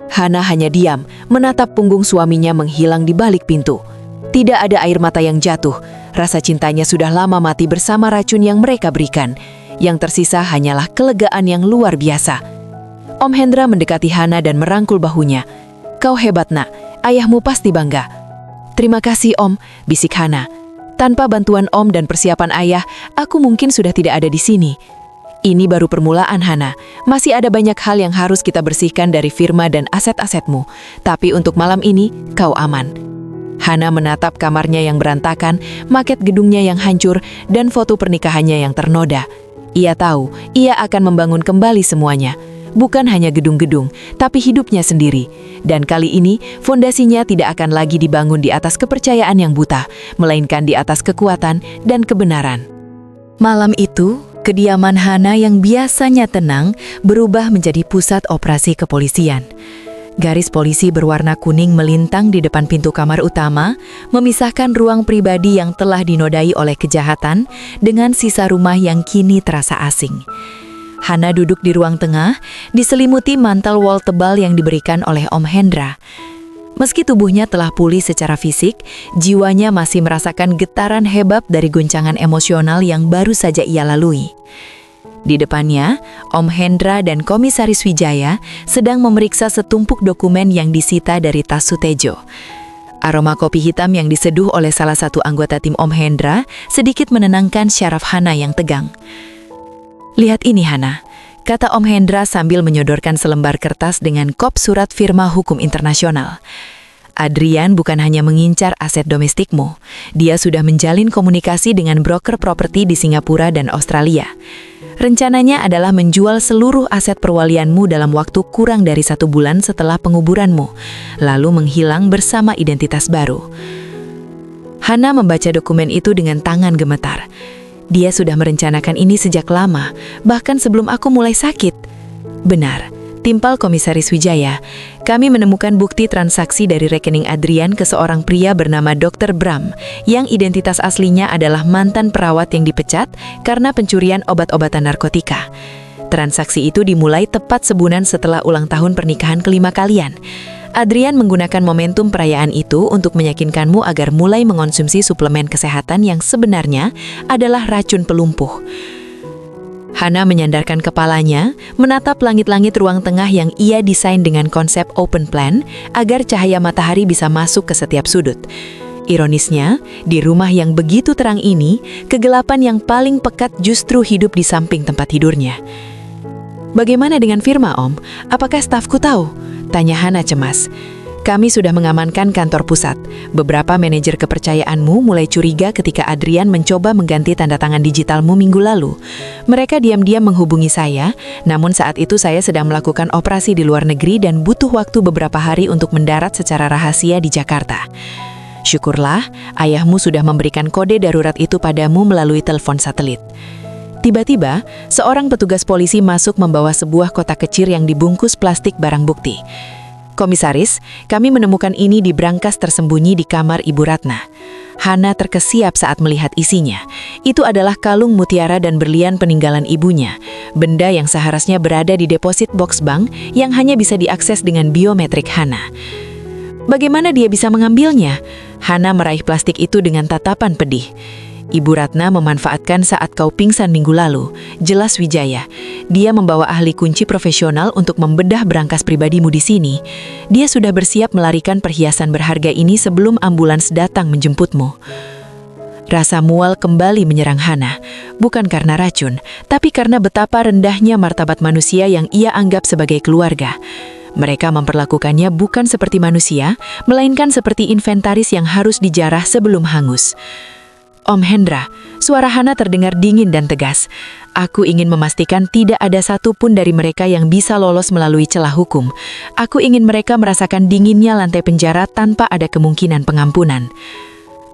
Hana hanya diam, menatap punggung suaminya menghilang di balik pintu. Tidak ada air mata yang jatuh, rasa cintanya sudah lama mati bersama racun yang mereka berikan. Yang tersisa hanyalah kelegaan yang luar biasa. Om Hendra mendekati Hana dan merangkul bahunya. "Kau hebat, Nak. Ayahmu pasti bangga." "Terima kasih, Om," bisik Hana. "Tanpa bantuan Om dan persiapan ayah, aku mungkin sudah tidak ada di sini." "Ini baru permulaan, Hana. Masih ada banyak hal yang harus kita bersihkan dari firma dan aset-asetmu. Tapi untuk malam ini, kau aman." Hana menatap kamarnya yang berantakan, maket gedungnya yang hancur, dan foto pernikahannya yang ternoda. Ia tahu, ia akan membangun kembali semuanya. Bukan hanya gedung-gedung, tapi hidupnya sendiri. Dan kali ini, fondasinya tidak akan lagi dibangun di atas kepercayaan yang buta, melainkan di atas kekuatan dan kebenaran. Malam itu, kediaman Hana yang biasanya tenang berubah menjadi pusat operasi kepolisian. Garis polisi berwarna kuning melintang di depan pintu kamar utama, memisahkan ruang pribadi yang telah dinodai oleh kejahatan dengan sisa rumah yang kini terasa asing. Hana duduk di ruang tengah, diselimuti mantel wol tebal yang diberikan oleh Om Hendra. Meski tubuhnya telah pulih secara fisik, jiwanya masih merasakan getaran hebat dari guncangan emosional yang baru saja ia lalui. Di depannya, Om Hendra dan Komisaris Wijaya sedang memeriksa setumpuk dokumen yang disita dari tas Sutejo. Aroma kopi hitam yang diseduh oleh salah satu anggota tim Om Hendra sedikit menenangkan syaraf Hana yang tegang. "Lihat ini, Hana," kata Om Hendra sambil menyodorkan selembar kertas dengan kop surat firma hukum internasional. Adrian bukan hanya mengincar aset domestikmu, dia sudah menjalin komunikasi dengan broker properti di Singapura dan Australia. Rencananya adalah menjual seluruh aset perwalianmu dalam waktu kurang dari 1 bulan setelah penguburanmu, lalu menghilang bersama identitas baru. Hana membaca dokumen itu dengan tangan gemetar. Dia sudah merencanakan ini sejak lama, bahkan sebelum aku mulai sakit. Benar. Timpal Komisaris Wijaya, kami menemukan bukti transaksi dari rekening Adrian ke seorang pria bernama Dr. Bram, yang identitas aslinya adalah mantan perawat yang dipecat karena pencurian obat-obatan narkotika. Transaksi itu dimulai tepat sebulan setelah ulang tahun pernikahan kelima kalian. Adrian menggunakan momentum perayaan itu untuk meyakinkanmu agar mulai mengonsumsi suplemen kesehatan yang sebenarnya adalah racun pelumpuh. Hana menyandarkan kepalanya, menatap langit-langit ruang tengah yang ia desain dengan konsep open plan agar cahaya matahari bisa masuk ke setiap sudut. Ironisnya, di rumah yang begitu terang ini, kegelapan yang paling pekat justru hidup di samping tempat tidurnya. "Bagaimana dengan Firma, Om? Apakah stafku tahu?" tanya Hana cemas. "Kami sudah mengamankan kantor pusat. Beberapa manajer kepercayaanmu mulai curiga ketika Adrian mencoba mengganti tanda tangan digitalmu minggu lalu. Mereka diam-diam menghubungi saya, namun saat itu saya sedang melakukan operasi di luar negeri dan butuh waktu beberapa hari untuk mendarat secara rahasia di Jakarta. Syukurlah, ayahmu sudah memberikan kode darurat itu padamu melalui telepon satelit." Tiba-tiba, seorang petugas polisi masuk membawa sebuah kotak kecil yang dibungkus plastik barang bukti. "Komisaris, kami menemukan ini di brankas tersembunyi di kamar Ibu Ratna." Hana terkesiap saat melihat isinya. Itu adalah kalung mutiara dan berlian peninggalan ibunya, benda yang seharusnya berada di deposit box bank yang hanya bisa diakses dengan biometrik Hana. Bagaimana dia bisa mengambilnya? Hana meraih plastik itu dengan tatapan pedih. "Ibu Ratna memanfaatkan saat kau pingsan minggu lalu. Jelas Wijaya. Dia membawa ahli kunci profesional untuk membedah brankas pribadimu di sini. Dia sudah bersiap melarikan perhiasan berharga ini sebelum ambulans datang menjemputmu." Rasa mual kembali menyerang Hana, bukan karena racun, tapi karena betapa rendahnya martabat manusia yang ia anggap sebagai keluarga. Mereka memperlakukannya bukan seperti manusia, melainkan seperti inventaris yang harus dijarah sebelum hangus. "Om Hendra," suara Hana terdengar dingin dan tegas. "Aku ingin memastikan tidak ada satupun dari mereka yang bisa lolos melalui celah hukum. Aku ingin mereka merasakan dinginnya lantai penjara tanpa ada kemungkinan pengampunan."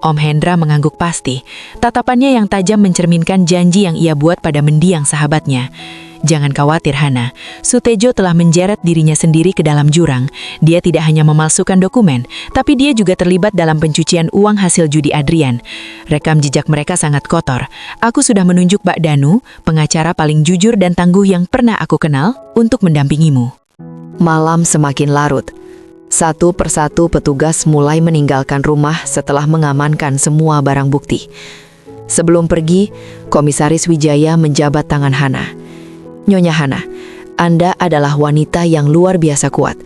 Om Hendra mengangguk pasti. Tatapannya yang tajam mencerminkan janji yang ia buat pada mendiang sahabatnya. "Jangan khawatir Hana, Sutejo telah menjeret dirinya sendiri ke dalam jurang. Dia tidak hanya memalsukan dokumen, tapi dia juga terlibat dalam pencucian uang hasil judi Adrian. Rekam jejak mereka sangat kotor. Aku sudah menunjuk Mbak Danu, pengacara paling jujur dan tangguh yang pernah aku kenal, untuk mendampingimu." Malam semakin larut. Satu persatu petugas mulai meninggalkan rumah setelah mengamankan semua barang bukti. Sebelum pergi, Komisaris Wijaya menjabat tangan Hana. "Nyonya Hana, Anda adalah wanita yang luar biasa kuat.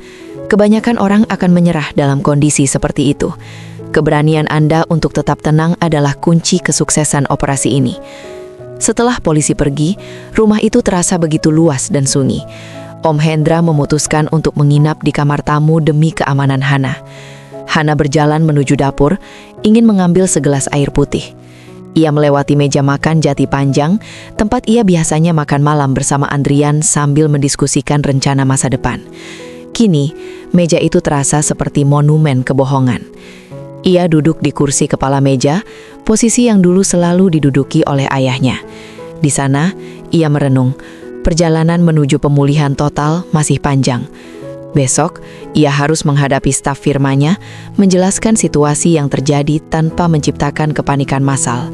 Kebanyakan orang akan menyerah dalam kondisi seperti itu. Keberanian Anda untuk tetap tenang adalah kunci kesuksesan operasi ini." Setelah polisi pergi, rumah itu terasa begitu luas dan sunyi. Om Hendra memutuskan untuk menginap di kamar tamu demi keamanan Hana. Hana berjalan menuju dapur, ingin mengambil segelas air putih. Ia melewati meja makan jati panjang, tempat ia biasanya makan malam bersama Adrian sambil mendiskusikan rencana masa depan. Kini, meja itu terasa seperti monumen kebohongan. Ia duduk di kursi kepala meja, posisi yang dulu selalu diduduki oleh ayahnya. Di sana, ia merenung. Perjalanan menuju pemulihan total masih panjang. Besok, ia harus menghadapi staf firmanya, menjelaskan situasi yang terjadi tanpa menciptakan kepanikan massal.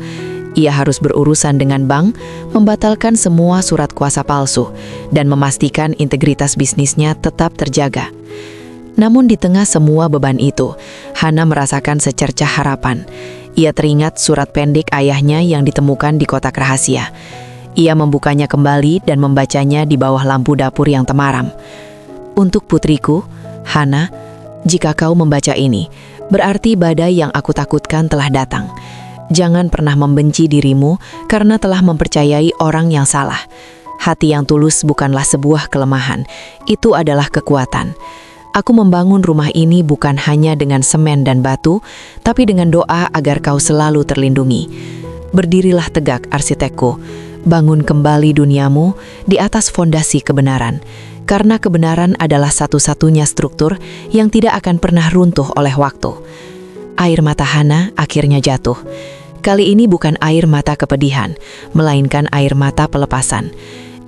Ia harus berurusan dengan bank, membatalkan semua surat kuasa palsu, dan memastikan integritas bisnisnya tetap terjaga. Namun di tengah semua beban itu, Hana merasakan secercah harapan. Ia teringat surat pendek ayahnya yang ditemukan di kotak rahasia. Ia membukanya kembali dan membacanya di bawah lampu dapur yang temaram. "Untuk putriku, Hana, jika kau membaca ini, berarti badai yang aku takutkan telah datang. Jangan pernah membenci dirimu karena telah mempercayai orang yang salah. Hati yang tulus bukanlah sebuah kelemahan, itu adalah kekuatan. Aku membangun rumah ini bukan hanya dengan semen dan batu, tapi dengan doa agar kau selalu terlindungi. Berdirilah tegak, arsitekku. Bangun kembali duniamu di atas fondasi kebenaran. Karena kebenaran adalah satu-satunya struktur yang tidak akan pernah runtuh oleh waktu. Air mata Hana akhirnya jatuh. Kali ini bukan air mata kepedihan, melainkan air mata pelepasan.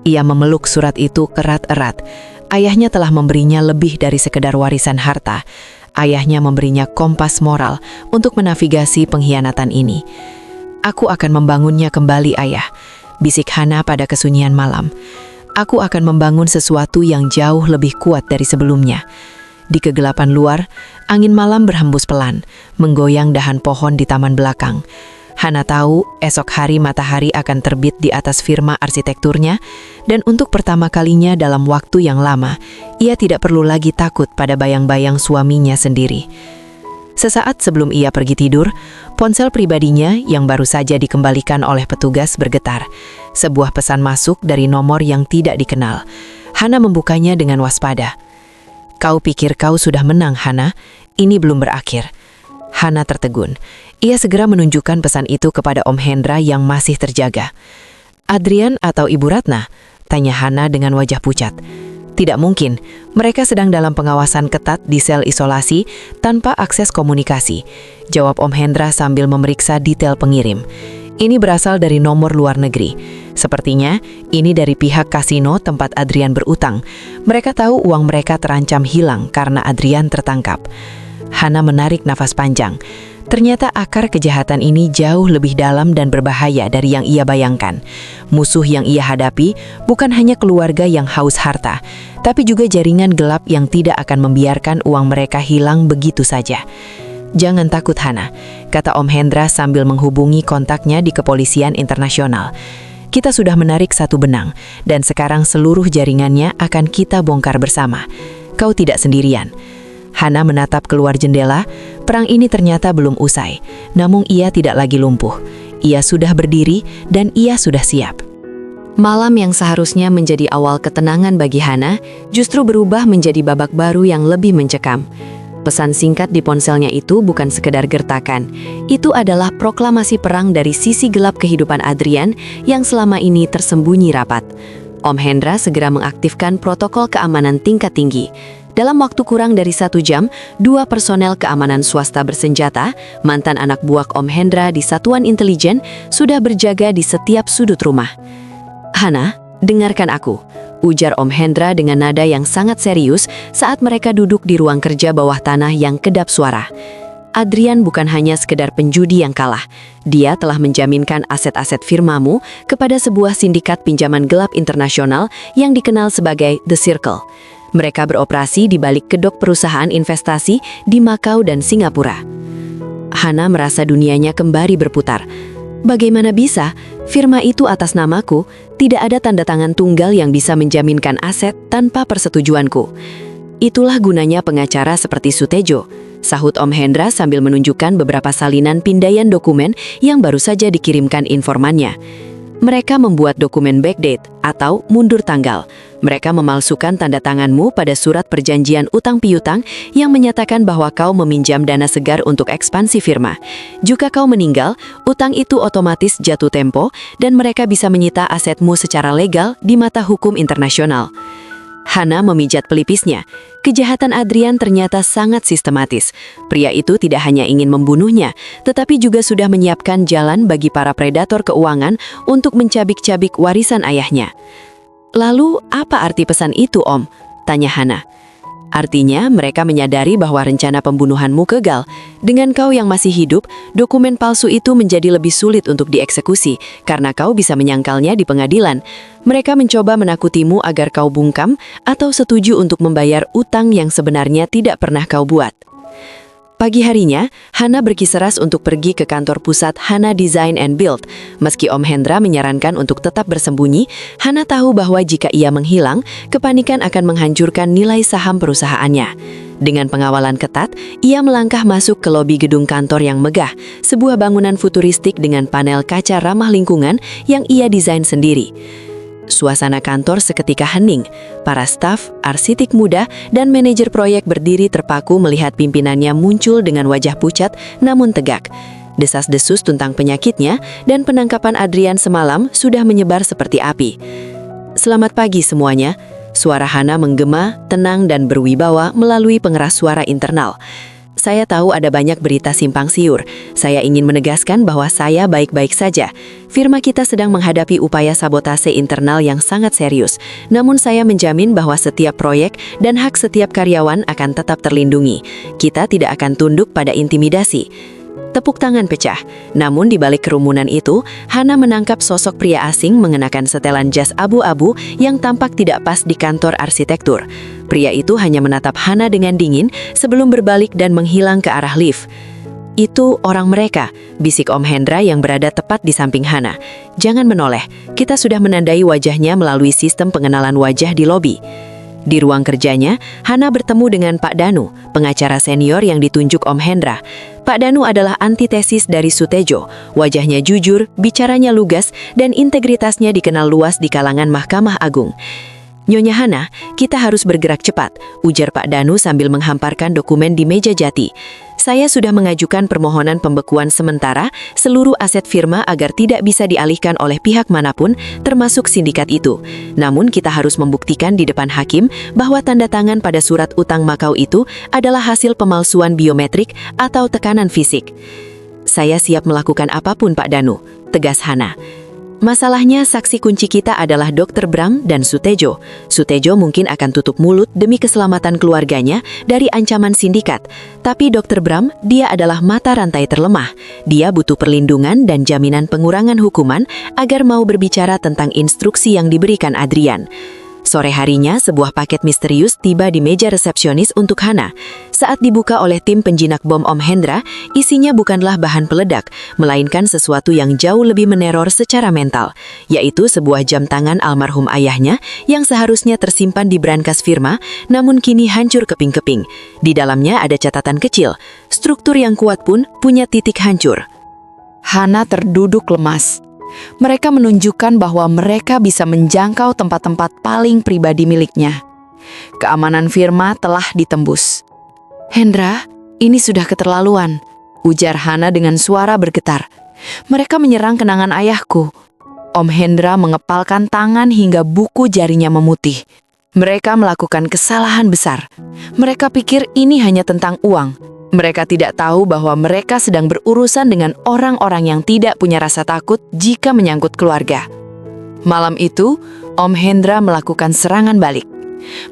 Ia memeluk surat itu erat-erat. Ayahnya telah memberinya lebih dari sekedar warisan harta. Ayahnya memberinya kompas moral untuk menavigasi pengkhianatan ini. Aku akan membangunnya kembali, ayah, bisik Hana pada kesunyian malam. Aku akan membangun sesuatu yang jauh lebih kuat dari sebelumnya. Di kegelapan luar, angin malam berhembus pelan, menggoyang dahan pohon di taman belakang. Hana tahu esok hari matahari akan terbit di atas firma arsitekturnya, dan untuk pertama kalinya dalam waktu yang lama, ia tidak perlu lagi takut pada bayang-bayang suaminya sendiri. Sesaat sebelum ia pergi tidur, ponsel pribadinya yang baru saja dikembalikan oleh petugas bergetar. Sebuah pesan masuk dari nomor yang tidak dikenal. Hana membukanya dengan waspada. Kau pikir kau sudah menang, Hana? Ini belum berakhir. Hana tertegun. Ia segera menunjukkan pesan itu kepada Om Hendra yang masih terjaga. Adrian atau Ibu Ratna? Tanya Hana dengan wajah pucat. Tidak mungkin, mereka sedang dalam pengawasan ketat di sel isolasi tanpa akses komunikasi, jawab Om Hendra sambil memeriksa detail pengirim. Ini berasal dari nomor luar negeri. Sepertinya ini dari pihak kasino tempat Adrian berutang. Mereka tahu uang mereka terancam hilang karena Adrian tertangkap. Hana menarik nafas panjang. Ternyata akar kejahatan ini jauh lebih dalam dan berbahaya dari yang ia bayangkan. Musuh yang ia hadapi bukan hanya keluarga yang haus harta, tapi juga jaringan gelap yang tidak akan membiarkan uang mereka hilang begitu saja. Jangan takut, Hana, kata Om Hendra sambil menghubungi kontaknya di Kepolisian Internasional. Kita sudah menarik satu benang, dan sekarang seluruh jaringannya akan kita bongkar bersama. Kau tidak sendirian. Hana menatap keluar jendela. Perang ini ternyata belum usai, namun ia tidak lagi lumpuh. Ia sudah berdiri dan ia sudah siap. Malam yang seharusnya menjadi awal ketenangan bagi Hana, justru berubah menjadi babak baru yang lebih mencekam. Pesan singkat di ponselnya itu bukan sekedar gertakan. Itu adalah proklamasi perang dari sisi gelap kehidupan Adrian yang selama ini tersembunyi rapat. Om Hendra segera mengaktifkan protokol keamanan tingkat tinggi. Dalam waktu kurang dari 1 jam, 2 personel keamanan swasta bersenjata, mantan anak buah Om Hendra di Satuan Intelijen, sudah berjaga di setiap sudut rumah. Hana, dengarkan aku, ujar Om Hendra dengan nada yang sangat serius saat mereka duduk di ruang kerja bawah tanah yang kedap suara. Adrian bukan hanya sekedar penjudi yang kalah. Dia telah menjaminkan aset-aset firmamu kepada sebuah sindikat pinjaman gelap internasional yang dikenal sebagai The Circle. Mereka beroperasi di balik kedok perusahaan investasi di Makau dan Singapura. Hana merasa dunianya kembali berputar. Bagaimana bisa? Firma itu atas namaku, tidak ada tanda tangan tunggal yang bisa menjaminkan aset tanpa persetujuanku. Itulah gunanya pengacara seperti Sutejo, sahut Om Hendra sambil menunjukkan beberapa salinan pindaian dokumen yang baru saja dikirimkan informannya. Mereka membuat dokumen backdate atau mundur tanggal. Mereka memalsukan tanda tanganmu pada surat perjanjian utang piutang yang menyatakan bahwa kau meminjam dana segar untuk ekspansi firma. Jika kau meninggal, utang itu otomatis jatuh tempo dan mereka bisa menyita asetmu secara legal di mata hukum internasional. Hana memijat pelipisnya. Kejahatan Adrian ternyata sangat sistematis. Pria itu tidak hanya ingin membunuhnya, tetapi juga sudah menyiapkan jalan bagi para predator keuangan untuk mencabik-cabik warisan ayahnya. Lalu, apa arti pesan itu, Om? Tanya Hana. Artinya, mereka menyadari bahwa rencana pembunuhanmu gagal. Dengan kau yang masih hidup, dokumen palsu itu menjadi lebih sulit untuk dieksekusi karena kau bisa menyangkalnya di pengadilan. Mereka mencoba menakutimu agar kau bungkam atau setuju untuk membayar utang yang sebenarnya tidak pernah kau buat. Pagi harinya, Hana berkiseras untuk pergi ke kantor pusat Hana Design and Build. Meski Om Hendra menyarankan untuk tetap bersembunyi, Hana tahu bahwa jika ia menghilang, kepanikan akan menghancurkan nilai saham perusahaannya. Dengan pengawalan ketat, ia melangkah masuk ke lobi gedung kantor yang megah, sebuah bangunan futuristik dengan panel kaca ramah lingkungan yang ia desain sendiri. Suasana kantor seketika hening. Para staf, arsitek muda, dan manajer proyek berdiri terpaku melihat pimpinannya muncul dengan wajah pucat namun tegak. Desas-desus tentang penyakitnya dan penangkapan Adrian semalam sudah menyebar seperti api. "Selamat pagi semuanya," suara Hana menggema, tenang dan berwibawa melalui pengeras suara internal. "Saya tahu ada banyak berita simpang siur. Saya ingin menegaskan bahwa saya baik-baik saja. Firma kita sedang menghadapi upaya sabotase internal yang sangat serius. Namun saya menjamin bahwa setiap proyek dan hak setiap karyawan akan tetap terlindungi. Kita tidak akan tunduk pada intimidasi." Tepuk tangan pecah. Namun di balik kerumunan itu, Hana menangkap sosok pria asing mengenakan setelan jas abu-abu yang tampak tidak pas di kantor arsitektur. Pria itu hanya menatap Hana dengan dingin sebelum berbalik dan menghilang ke arah lift. "Itu orang mereka," bisik Om Hendra yang berada tepat di samping Hana. "Jangan menoleh, kita sudah menandai wajahnya melalui sistem pengenalan wajah di lobi." Di ruang kerjanya, Hana bertemu dengan Pak Danu, pengacara senior yang ditunjuk Om Hendra. Pak Danu adalah antitesis dari Sutejo. Wajahnya jujur, bicaranya lugas, dan integritasnya dikenal luas di kalangan Mahkamah Agung. "Nyonya Hana, kita harus bergerak cepat," ujar Pak Danu sambil menghamparkan dokumen di meja jati. "Saya sudah mengajukan permohonan pembekuan sementara seluruh aset firma agar tidak bisa dialihkan oleh pihak manapun, termasuk sindikat itu. Namun kita harus membuktikan di depan hakim bahwa tanda tangan pada surat utang Makau itu adalah hasil pemalsuan biometrik atau tekanan fisik." "Saya siap melakukan apapun, Pak Danu," tegas Hana. "Masalahnya saksi kunci kita adalah Dr. Bram dan Sutejo. Sutejo mungkin akan tutup mulut demi keselamatan keluarganya dari ancaman sindikat. Tapi Dr. Bram, dia adalah mata rantai terlemah. Dia butuh perlindungan dan jaminan pengurangan hukuman agar mau berbicara tentang instruksi yang diberikan Adrian." Sore harinya, sebuah paket misterius tiba di meja resepsionis untuk Hana. Saat dibuka oleh tim penjinak bom Om Hendra, isinya bukanlah bahan peledak, melainkan sesuatu yang jauh lebih meneror secara mental, yaitu sebuah jam tangan almarhum ayahnya yang seharusnya tersimpan di brankas firma, namun kini hancur keping-keping. Di dalamnya ada catatan kecil, struktur yang kuat pun punya titik hancur. Hana terduduk lemas. Mereka menunjukkan bahwa mereka bisa menjangkau tempat-tempat paling pribadi miliknya. Keamanan firma telah ditembus. "Hendra, ini sudah keterlaluan," ujar Hana dengan suara bergetar. "Mereka menyerang kenangan ayahku." Om Hendra mengepalkan tangan hingga buku jarinya memutih. Mereka melakukan kesalahan besar. Mereka pikir ini hanya tentang uang. Mereka tidak tahu bahwa mereka sedang berurusan dengan orang-orang yang tidak punya rasa takut jika menyangkut keluarga. Malam itu, Om Hendra melakukan serangan balik.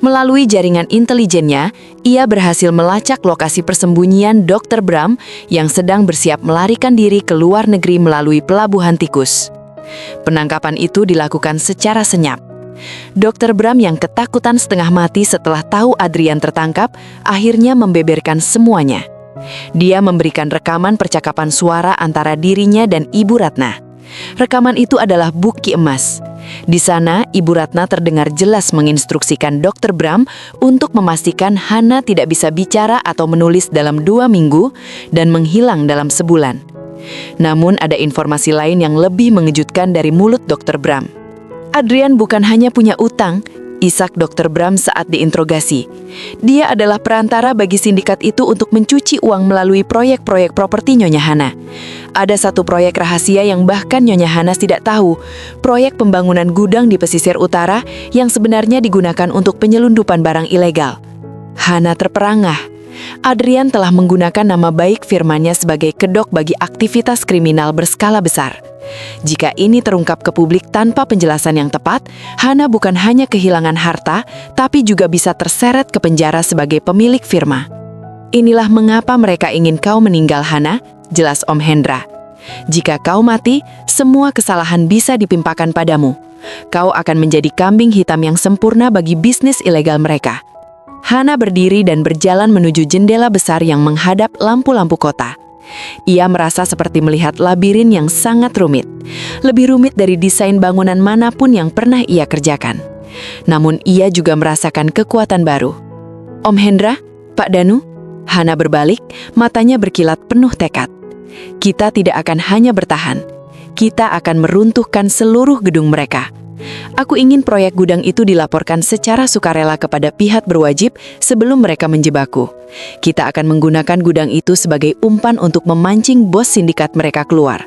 Melalui jaringan intelijennya, ia berhasil melacak lokasi persembunyian Dr. Bram yang sedang bersiap melarikan diri ke luar negeri melalui pelabuhan tikus. Penangkapan itu dilakukan secara senyap. Dr. Bram yang ketakutan setengah mati setelah tahu Adrian tertangkap, akhirnya membeberkan semuanya. Dia memberikan rekaman percakapan suara antara dirinya dan Ibu Ratna. Rekaman itu adalah bukti emas. Di sana, Ibu Ratna terdengar jelas menginstruksikan Dr. Bram untuk memastikan Hana tidak bisa bicara atau menulis dalam 2 minggu dan menghilang dalam sebulan. Namun ada informasi lain yang lebih mengejutkan dari mulut Dr. Bram. Adrian bukan hanya punya utang, isak Dr. Bram saat diinterogasi. Dia adalah perantara bagi sindikat itu untuk mencuci uang melalui proyek-proyek properti Nyonya Hana. Ada satu proyek rahasia yang bahkan Nyonya Hana tidak tahu, proyek pembangunan gudang di pesisir utara yang sebenarnya digunakan untuk penyelundupan barang ilegal. Hana terperangah. Adrian telah menggunakan nama baik firmannya sebagai kedok bagi aktivitas kriminal berskala besar. Jika ini terungkap ke publik tanpa penjelasan yang tepat, Hana bukan hanya kehilangan harta, tapi juga bisa terseret ke penjara sebagai pemilik firma. "Inilah mengapa mereka ingin kau meninggal, Hana," jelas Om Hendra. "Jika kau mati, semua kesalahan bisa ditimpakan padamu. Kau akan menjadi kambing hitam yang sempurna bagi bisnis ilegal mereka." Hana berdiri dan berjalan menuju jendela besar yang menghadap lampu-lampu kota. Ia merasa seperti melihat labirin yang sangat rumit. Lebih rumit dari desain bangunan manapun yang pernah ia kerjakan. Namun ia juga merasakan kekuatan baru. "Om Hendra, Pak Danu," Hana berbalik, matanya berkilat penuh tekad. "Kita tidak akan hanya bertahan. Kita akan meruntuhkan seluruh gedung mereka. Aku ingin proyek gudang itu dilaporkan secara sukarela kepada pihak berwajib sebelum mereka menjebakku. Kita akan menggunakan gudang itu sebagai umpan untuk memancing bos sindikat mereka keluar.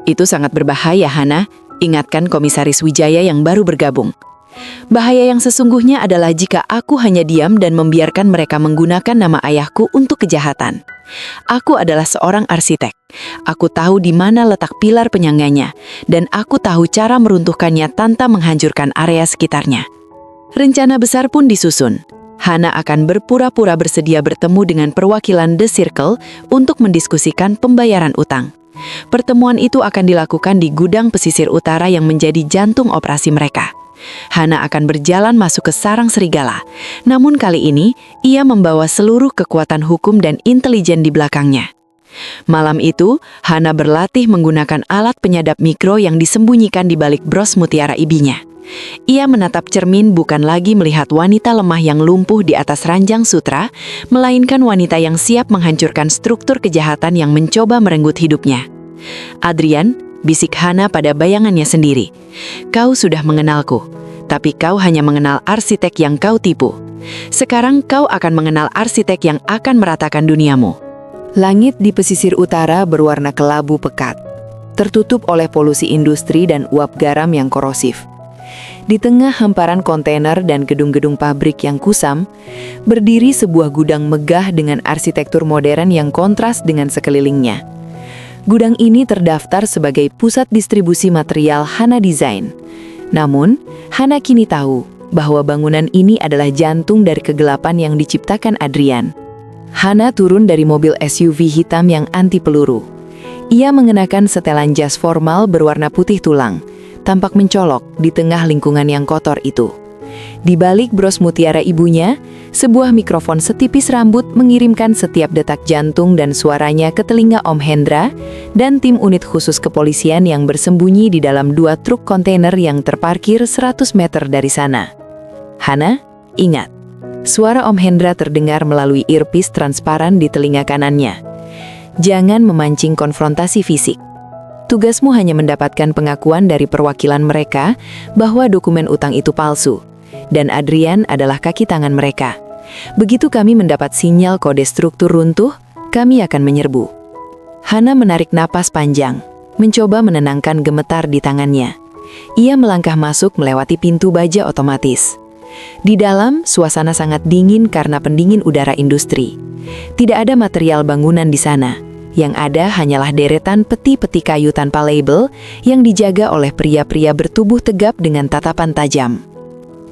Itu sangat berbahaya, Hana, ingatkan Komisaris Wijaya yang baru bergabung. Bahaya yang sesungguhnya adalah jika aku hanya diam dan membiarkan mereka menggunakan nama ayahku untuk kejahatan. Aku adalah seorang arsitek. Aku tahu di mana letak pilar penyangganya, dan aku tahu cara meruntuhkannya tanpa menghancurkan area sekitarnya. Rencana besar pun disusun. Hana akan berpura-pura bersedia bertemu dengan perwakilan The Circle untuk mendiskusikan pembayaran utang. Pertemuan itu akan dilakukan di gudang pesisir utara yang menjadi jantung operasi mereka. Hana akan berjalan masuk ke sarang serigala, namun kali ini ia membawa seluruh kekuatan hukum dan intelijen di belakangnya. Malam itu, Hana berlatih menggunakan alat penyadap mikro yang disembunyikan di balik bros mutiara ibinya. Ia menatap cermin bukan lagi melihat wanita lemah yang lumpuh di atas ranjang sutra, melainkan wanita yang siap menghancurkan struktur kejahatan yang mencoba merenggut hidupnya. Adrian, bisik Hana pada bayangannya sendiri. Kau sudah mengenalku, tapi kau hanya mengenal arsitek yang kau tipu. Sekarang kau akan mengenal arsitek yang akan meratakan duniamu. Langit di pesisir utara berwarna kelabu pekat, tertutup oleh polusi industri dan uap garam yang korosif. Di tengah hamparan kontainer dan gedung-gedung pabrik yang kusam, berdiri sebuah gudang megah dengan arsitektur modern yang kontras dengan sekelilingnya. Gudang ini terdaftar sebagai pusat distribusi material Hana Design. Namun, Hana kini tahu bahwa bangunan ini adalah jantung dari kegelapan yang diciptakan Adrian. Hana turun dari mobil SUV hitam yang anti peluru. Ia mengenakan setelan jas formal berwarna putih tulang, tampak mencolok di tengah lingkungan yang kotor itu. Di balik bros mutiara ibunya, sebuah mikrofon setipis rambut mengirimkan setiap detak jantung dan suaranya ke telinga Om Hendra dan tim unit khusus kepolisian yang bersembunyi di dalam 2 truk kontainer yang terparkir 100 meter dari sana. Hana, ingat. Suara Om Hendra terdengar melalui earpiece transparan di telinga kanannya. Jangan memancing konfrontasi fisik. Tugasmu hanya mendapatkan pengakuan dari perwakilan mereka bahwa dokumen utang itu palsu. Dan Adrian adalah kaki tangan mereka. Begitu kami mendapat sinyal kode struktur runtuh, kami akan menyerbu. Hana menarik napas panjang, mencoba menenangkan gemetar di tangannya. Ia melangkah masuk melewati pintu baja otomatis. Di dalam, suasana sangat dingin karena pendingin udara industri. Tidak ada material bangunan di sana. Yang ada hanyalah deretan peti-peti kayu tanpa label yang dijaga oleh pria-pria bertubuh tegap dengan tatapan tajam.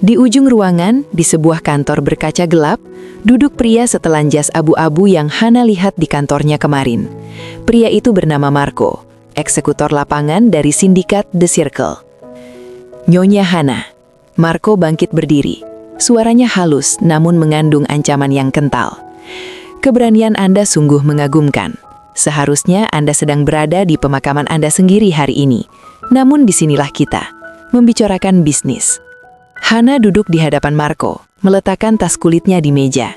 Di ujung ruangan, di sebuah kantor berkaca gelap, duduk pria setelan jas abu-abu yang Hana lihat di kantornya kemarin. Pria itu bernama Marco, eksekutor lapangan dari sindikat The Circle. Nyonya Hana. Marco bangkit berdiri. Suaranya halus namun mengandung ancaman yang kental. Keberanian Anda sungguh mengagumkan. Seharusnya Anda sedang berada di pemakaman Anda sendiri hari ini. Namun disinilah kita, membicarakan bisnis. Hana duduk di hadapan Marco, meletakkan tas kulitnya di meja.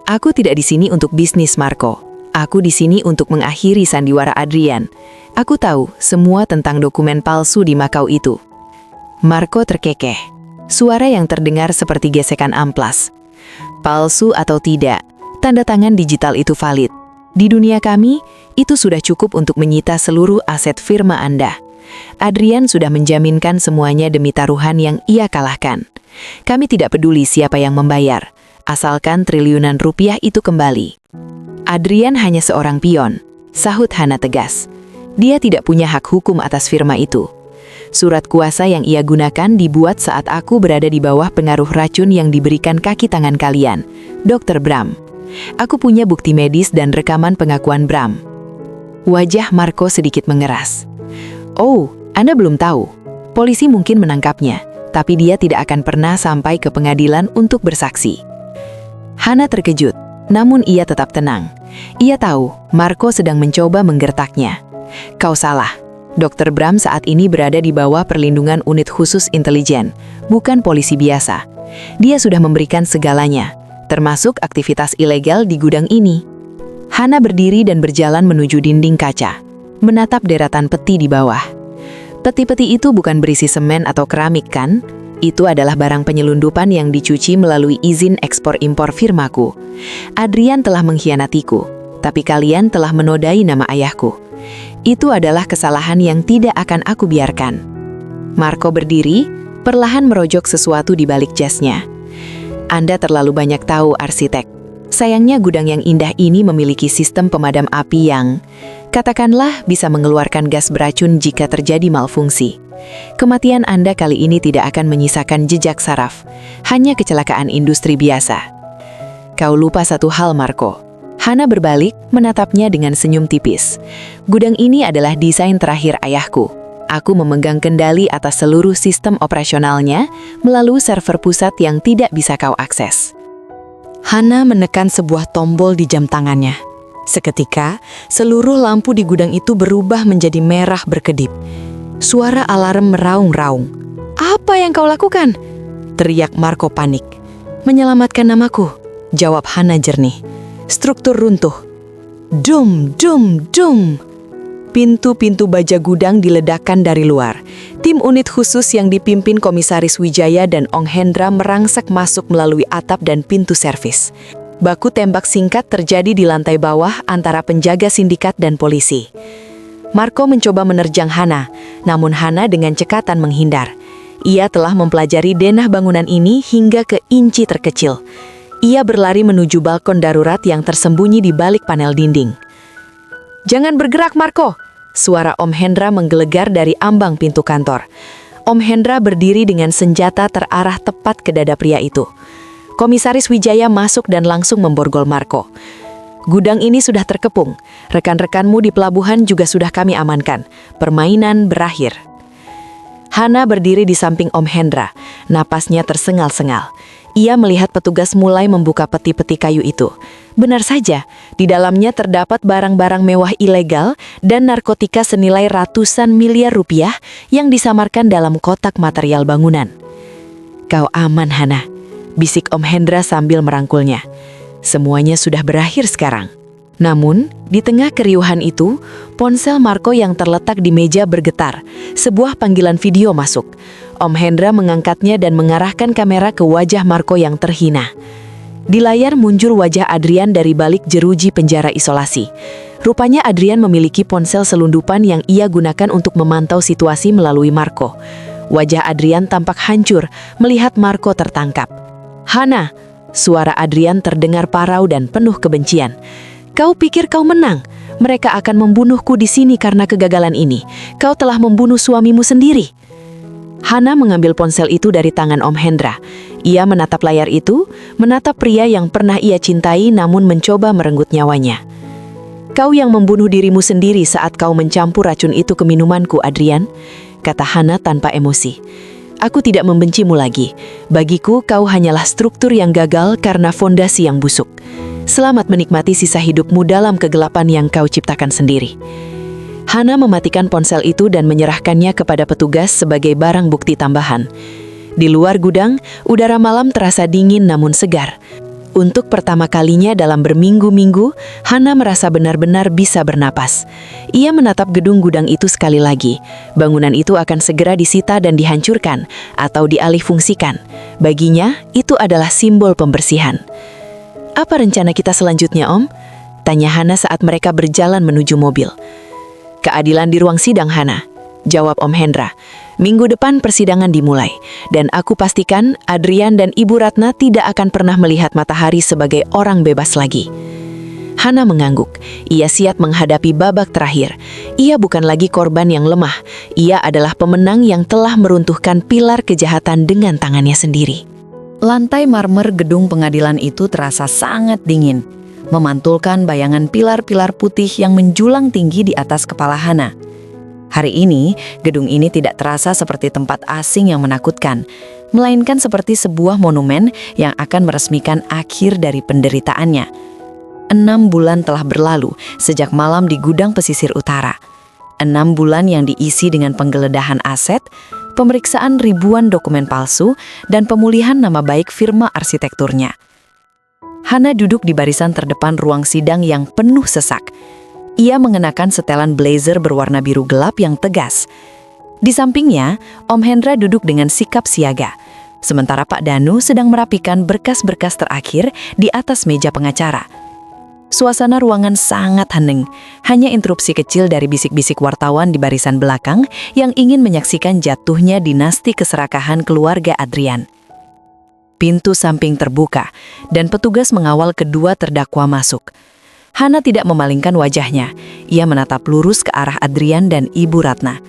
Aku tidak di sini untuk bisnis, Marco. Aku di sini untuk mengakhiri sandiwara Adrian. Aku tahu semua tentang dokumen palsu di Makau itu. Marco terkekeh. Suara yang terdengar seperti gesekan amplas. Palsu atau tidak, tanda tangan digital itu valid. Di dunia kami, itu sudah cukup untuk menyita seluruh aset firma Anda. Adrian sudah menjaminkan semuanya demi taruhan yang ia kalahkan. Kami tidak peduli siapa yang membayar, asalkan triliunan rupiah itu kembali. Adrian hanya seorang pion, sahut Hana tegas. Dia tidak punya hak hukum atas firma itu. Surat kuasa yang ia gunakan dibuat saat aku berada di bawah pengaruh racun yang diberikan kaki tangan kalian, Dr. Bram. Aku punya bukti medis dan rekaman pengakuan Bram. Wajah Marco sedikit mengeras. Oh, Anda belum tahu. Polisi mungkin menangkapnya, tapi dia tidak akan pernah sampai ke pengadilan untuk bersaksi. Hana terkejut, namun ia tetap tenang. Ia tahu Marco sedang mencoba menggertaknya. Kau salah. Dr. Bram saat ini berada di bawah perlindungan unit khusus intelijen, bukan polisi biasa. Dia sudah memberikan segalanya, termasuk aktivitas ilegal di gudang ini. Hana berdiri dan berjalan menuju dinding kaca, menatap deretan peti di bawah. Peti-peti itu bukan berisi semen atau keramik kan? Itu adalah barang penyelundupan yang dicuci melalui izin ekspor-impor firmaku. Adrian telah mengkhianatiku, tapi kalian telah menodai nama ayahku. Itu adalah kesalahan yang tidak akan aku biarkan. Marco berdiri, perlahan merojok sesuatu di balik jasnya. Anda terlalu banyak tahu, arsitek. Sayangnya gudang yang indah ini memiliki sistem pemadam api yang, katakanlah, bisa mengeluarkan gas beracun jika terjadi malfungsi. Kematian Anda kali ini tidak akan menyisakan jejak saraf, hanya kecelakaan industri biasa. Kau lupa satu hal, Marco. Hana berbalik, menatapnya dengan senyum tipis. Gudang ini adalah desain terakhir ayahku. Aku memegang kendali atas seluruh sistem operasionalnya melalui server pusat yang tidak bisa kau akses. Hana menekan sebuah tombol di jam tangannya. Seketika, seluruh lampu di gudang itu berubah menjadi merah berkedip. Suara alarm meraung-raung. "Apa yang kau lakukan?" teriak Marco panik. "Menyelamatkan namaku," jawab Hana jernih. Struktur runtuh. Dum, dum, dum. Pintu-pintu baja gudang diledakkan dari luar. Tim unit khusus yang dipimpin Komisaris Wijaya dan Ong Hendra merangsek masuk melalui atap dan pintu servis. Baku tembak singkat terjadi di lantai bawah antara penjaga sindikat dan polisi. Marco mencoba menerjang Hana, namun Hana dengan cekatan menghindar. Ia telah mempelajari denah bangunan ini hingga ke inci terkecil. Ia berlari menuju balkon darurat yang tersembunyi di balik panel dinding. "Jangan bergerak, Marco!" Suara Om Hendra menggelegar dari ambang pintu kantor. Om Hendra berdiri dengan senjata terarah tepat ke dada pria itu. Komisaris Wijaya masuk dan langsung memborgol Marco. "Gudang ini sudah terkepung. Rekan-rekanmu di pelabuhan juga sudah kami amankan. Permainan berakhir." Hana berdiri di samping Om Hendra. Napasnya tersengal-sengal. Ia melihat petugas mulai membuka peti-peti kayu itu. Benar saja, di dalamnya terdapat barang-barang mewah ilegal dan narkotika senilai ratusan miliar rupiah yang disamarkan dalam kotak material bangunan. "Kau aman, Hana," bisik Om Hendra sambil merangkulnya. "Semuanya sudah berakhir sekarang." Namun, di tengah keriuhan itu, ponsel Marco yang terletak di meja bergetar. Sebuah panggilan video masuk. Om Hendra mengangkatnya dan mengarahkan kamera ke wajah Marco yang terhina. Di layar muncul wajah Adrian dari balik jeruji penjara isolasi. Rupanya Adrian memiliki ponsel selundupan yang ia gunakan untuk memantau situasi melalui Marco. Wajah Adrian tampak hancur melihat Marco tertangkap. "Hana!" Suara Adrian terdengar parau dan penuh kebencian. "Kau pikir kau menang? Mereka akan membunuhku di sini karena kegagalan ini. Kau telah membunuh suamimu sendiri." Hana mengambil ponsel itu dari tangan Om Hendra. Ia menatap layar itu, menatap pria yang pernah ia cintai namun mencoba merenggut nyawanya. "Kau yang membunuh dirimu sendiri saat kau mencampur racun itu ke minumanku, Adrian," kata Hana tanpa emosi. "Aku tidak membencimu lagi. Bagiku kau hanyalah struktur yang gagal karena fondasi yang busuk. Selamat menikmati sisa hidupmu dalam kegelapan yang kau ciptakan sendiri." Hana mematikan ponsel itu dan menyerahkannya kepada petugas sebagai barang bukti tambahan. Di luar gudang, udara malam terasa dingin namun segar. Untuk pertama kalinya dalam berminggu-minggu, Hana merasa benar-benar bisa bernapas. Ia menatap gedung gudang itu sekali lagi. Bangunan itu akan segera disita dan dihancurkan atau dialihfungsikan. Baginya, itu adalah simbol pembersihan. "Apa rencana kita selanjutnya, Om?" tanya Hana saat mereka berjalan menuju mobil. "Keadilan di ruang sidang, Hana," jawab Om Hendra. "Minggu depan persidangan dimulai, dan aku pastikan Adrian dan Ibu Ratna tidak akan pernah melihat matahari sebagai orang bebas lagi." Hana mengangguk. Ia siap menghadapi babak terakhir. Ia bukan lagi korban yang lemah. Ia adalah pemenang yang telah meruntuhkan pilar kejahatan dengan tangannya sendiri. Lantai marmer gedung pengadilan itu terasa sangat dingin, memantulkan bayangan pilar-pilar putih yang menjulang tinggi di atas kepala Hana. Hari ini, gedung ini tidak terasa seperti tempat asing yang menakutkan, melainkan seperti sebuah monumen yang akan meresmikan akhir dari penderitaannya. 6 bulan telah berlalu sejak malam di gudang pesisir utara. 6 bulan yang diisi dengan penggeledahan aset, pemeriksaan ribuan dokumen palsu, dan pemulihan nama baik firma arsitekturnya. Hana duduk di barisan terdepan ruang sidang yang penuh sesak. Ia mengenakan setelan blazer berwarna biru gelap yang tegas. Di sampingnya, Om Hendra duduk dengan sikap siaga. Sementara Pak Danu sedang merapikan berkas-berkas terakhir di atas meja pengacara. Suasana ruangan sangat hening, hanya interupsi kecil dari bisik-bisik wartawan di barisan belakang yang ingin menyaksikan jatuhnya dinasti keserakahan keluarga Adrian. Pintu samping terbuka, dan petugas mengawal kedua terdakwa masuk. Hana tidak memalingkan wajahnya, ia menatap lurus ke arah Adrian dan Ibu Ratna.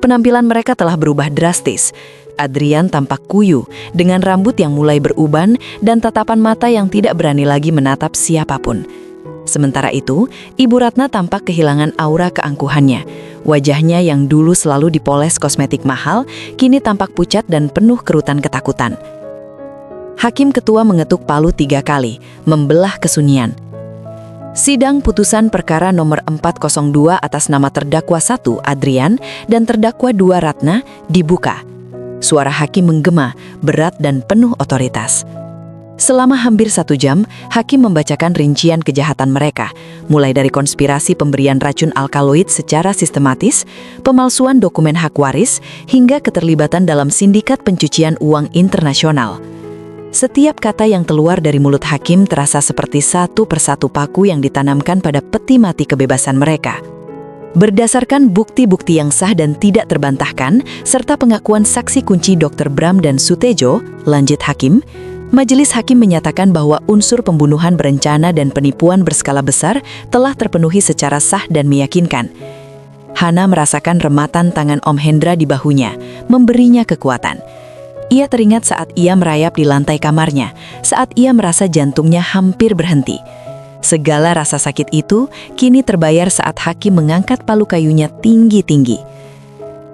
Penampilan mereka telah berubah drastis. Adrian tampak kuyu, dengan rambut yang mulai beruban dan tatapan mata yang tidak berani lagi menatap siapapun. Sementara itu, Ibu Ratna tampak kehilangan aura keangkuhannya. Wajahnya yang dulu selalu dipoles kosmetik mahal, kini tampak pucat dan penuh kerutan ketakutan. Hakim ketua mengetuk palu 3 kali, membelah kesunyian. Sidang putusan perkara nomor 402 atas nama terdakwa 1 Adrian dan terdakwa 2 Ratna dibuka. Suara hakim menggema, berat dan penuh otoritas. Selama hampir 1 jam, hakim membacakan rincian kejahatan mereka, mulai dari konspirasi pemberian racun alkaloid secara sistematis, pemalsuan dokumen hak waris, hingga keterlibatan dalam sindikat pencucian uang internasional. Setiap kata yang keluar dari mulut hakim terasa seperti satu persatu paku yang ditanamkan pada peti mati kebebasan mereka. Berdasarkan bukti-bukti yang sah dan tidak terbantahkan, serta pengakuan saksi kunci Dr. Bram dan Sutejo, lanjut hakim, Majelis Hakim menyatakan bahwa unsur pembunuhan berencana dan penipuan berskala besar telah terpenuhi secara sah dan meyakinkan. Hana merasakan rematan tangan Om Hendra di bahunya, memberinya kekuatan. Ia teringat saat ia merayap di lantai kamarnya, saat ia merasa jantungnya hampir berhenti. Segala rasa sakit itu kini terbayar saat hakim mengangkat palu kayunya tinggi-tinggi.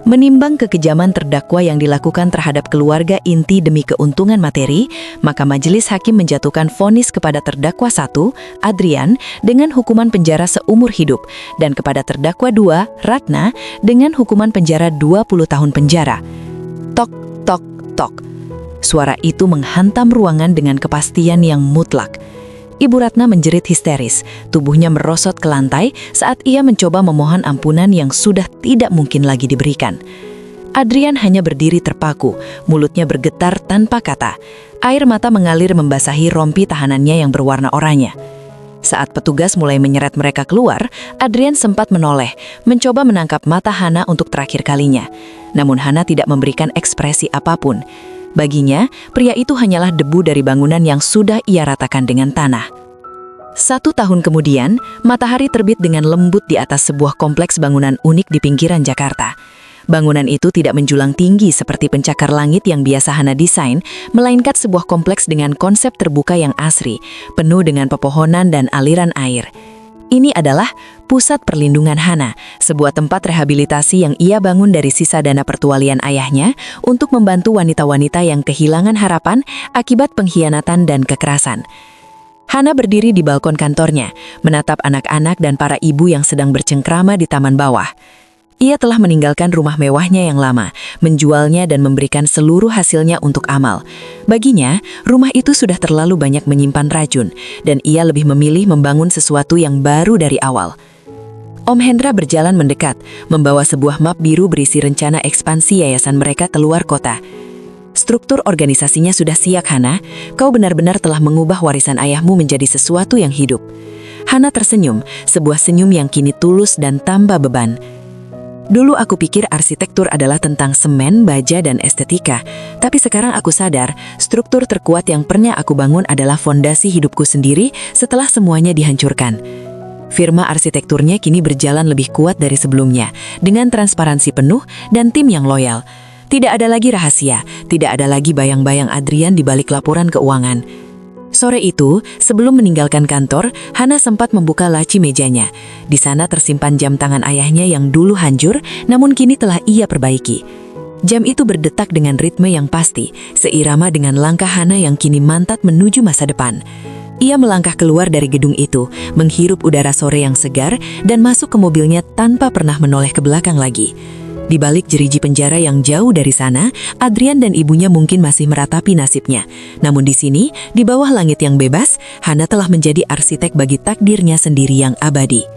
Menimbang kekejaman terdakwa yang dilakukan terhadap keluarga inti demi keuntungan materi, maka majelis hakim menjatuhkan vonis kepada terdakwa 1, Adrian, dengan hukuman penjara seumur hidup, dan kepada terdakwa 2, Ratna, dengan hukuman penjara 20 tahun penjara. Tok, tok, tok. Suara itu menghantam ruangan dengan kepastian yang mutlak. Ibu Ratna menjerit histeris, tubuhnya merosot ke lantai saat ia mencoba memohon ampunan yang sudah tidak mungkin lagi diberikan. Adrian hanya berdiri terpaku, mulutnya bergetar tanpa kata. Air mata mengalir membasahi rompi tahanannya yang berwarna oranye. Saat petugas mulai menyeret mereka keluar, Adrian sempat menoleh, mencoba menangkap mata Hana untuk terakhir kalinya. Namun Hana tidak memberikan ekspresi apapun. Baginya, pria itu hanyalah debu dari bangunan yang sudah ia ratakan dengan tanah. 1 tahun kemudian, matahari terbit dengan lembut di atas sebuah kompleks bangunan unik di pinggiran Jakarta. Bangunan itu tidak menjulang tinggi seperti pencakar langit yang biasa Hana desain, melainkan sebuah kompleks dengan konsep terbuka yang asri, penuh dengan pepohonan dan aliran air. Ini adalah Pusat Perlindungan Hana, sebuah tempat rehabilitasi yang ia bangun dari sisa dana pertualian ayahnya untuk membantu wanita-wanita yang kehilangan harapan akibat pengkhianatan dan kekerasan. Hana berdiri di balkon kantornya, menatap anak-anak dan para ibu yang sedang bercengkrama di taman bawah. Ia telah meninggalkan rumah mewahnya yang lama, menjualnya dan memberikan seluruh hasilnya untuk amal. Baginya, rumah itu sudah terlalu banyak menyimpan racun, dan ia lebih memilih membangun sesuatu yang baru dari awal. Om Hendra berjalan mendekat, membawa sebuah map biru berisi rencana ekspansi yayasan mereka keluar kota. Struktur organisasinya sudah siap, Hana. Kau benar-benar telah mengubah warisan ayahmu menjadi sesuatu yang hidup. Hana tersenyum, sebuah senyum yang kini tulus dan tanpa beban. Dulu aku pikir arsitektur adalah tentang semen, baja, dan estetika. Tapi sekarang aku sadar, struktur terkuat yang pernah aku bangun adalah fondasi hidupku sendiri setelah semuanya dihancurkan. Firma arsitekturnya kini berjalan lebih kuat dari sebelumnya, dengan transparansi penuh dan tim yang loyal. Tidak ada lagi rahasia, tidak ada lagi bayang-bayang Adrian di balik laporan keuangan. Sore itu, sebelum meninggalkan kantor, Hana sempat membuka laci mejanya. Di sana tersimpan jam tangan ayahnya yang dulu hancur, namun kini telah ia perbaiki. Jam itu berdetak dengan ritme yang pasti, seirama dengan langkah Hana yang kini mantap menuju masa depan. Ia melangkah keluar dari gedung itu, menghirup udara sore yang segar, dan masuk ke mobilnya tanpa pernah menoleh ke belakang lagi. Di balik jeriji penjara yang jauh dari sana, Adrian dan ibunya mungkin masih meratapi nasibnya. Namun di sini, di bawah langit yang bebas, Hana telah menjadi arsitek bagi takdirnya sendiri yang abadi.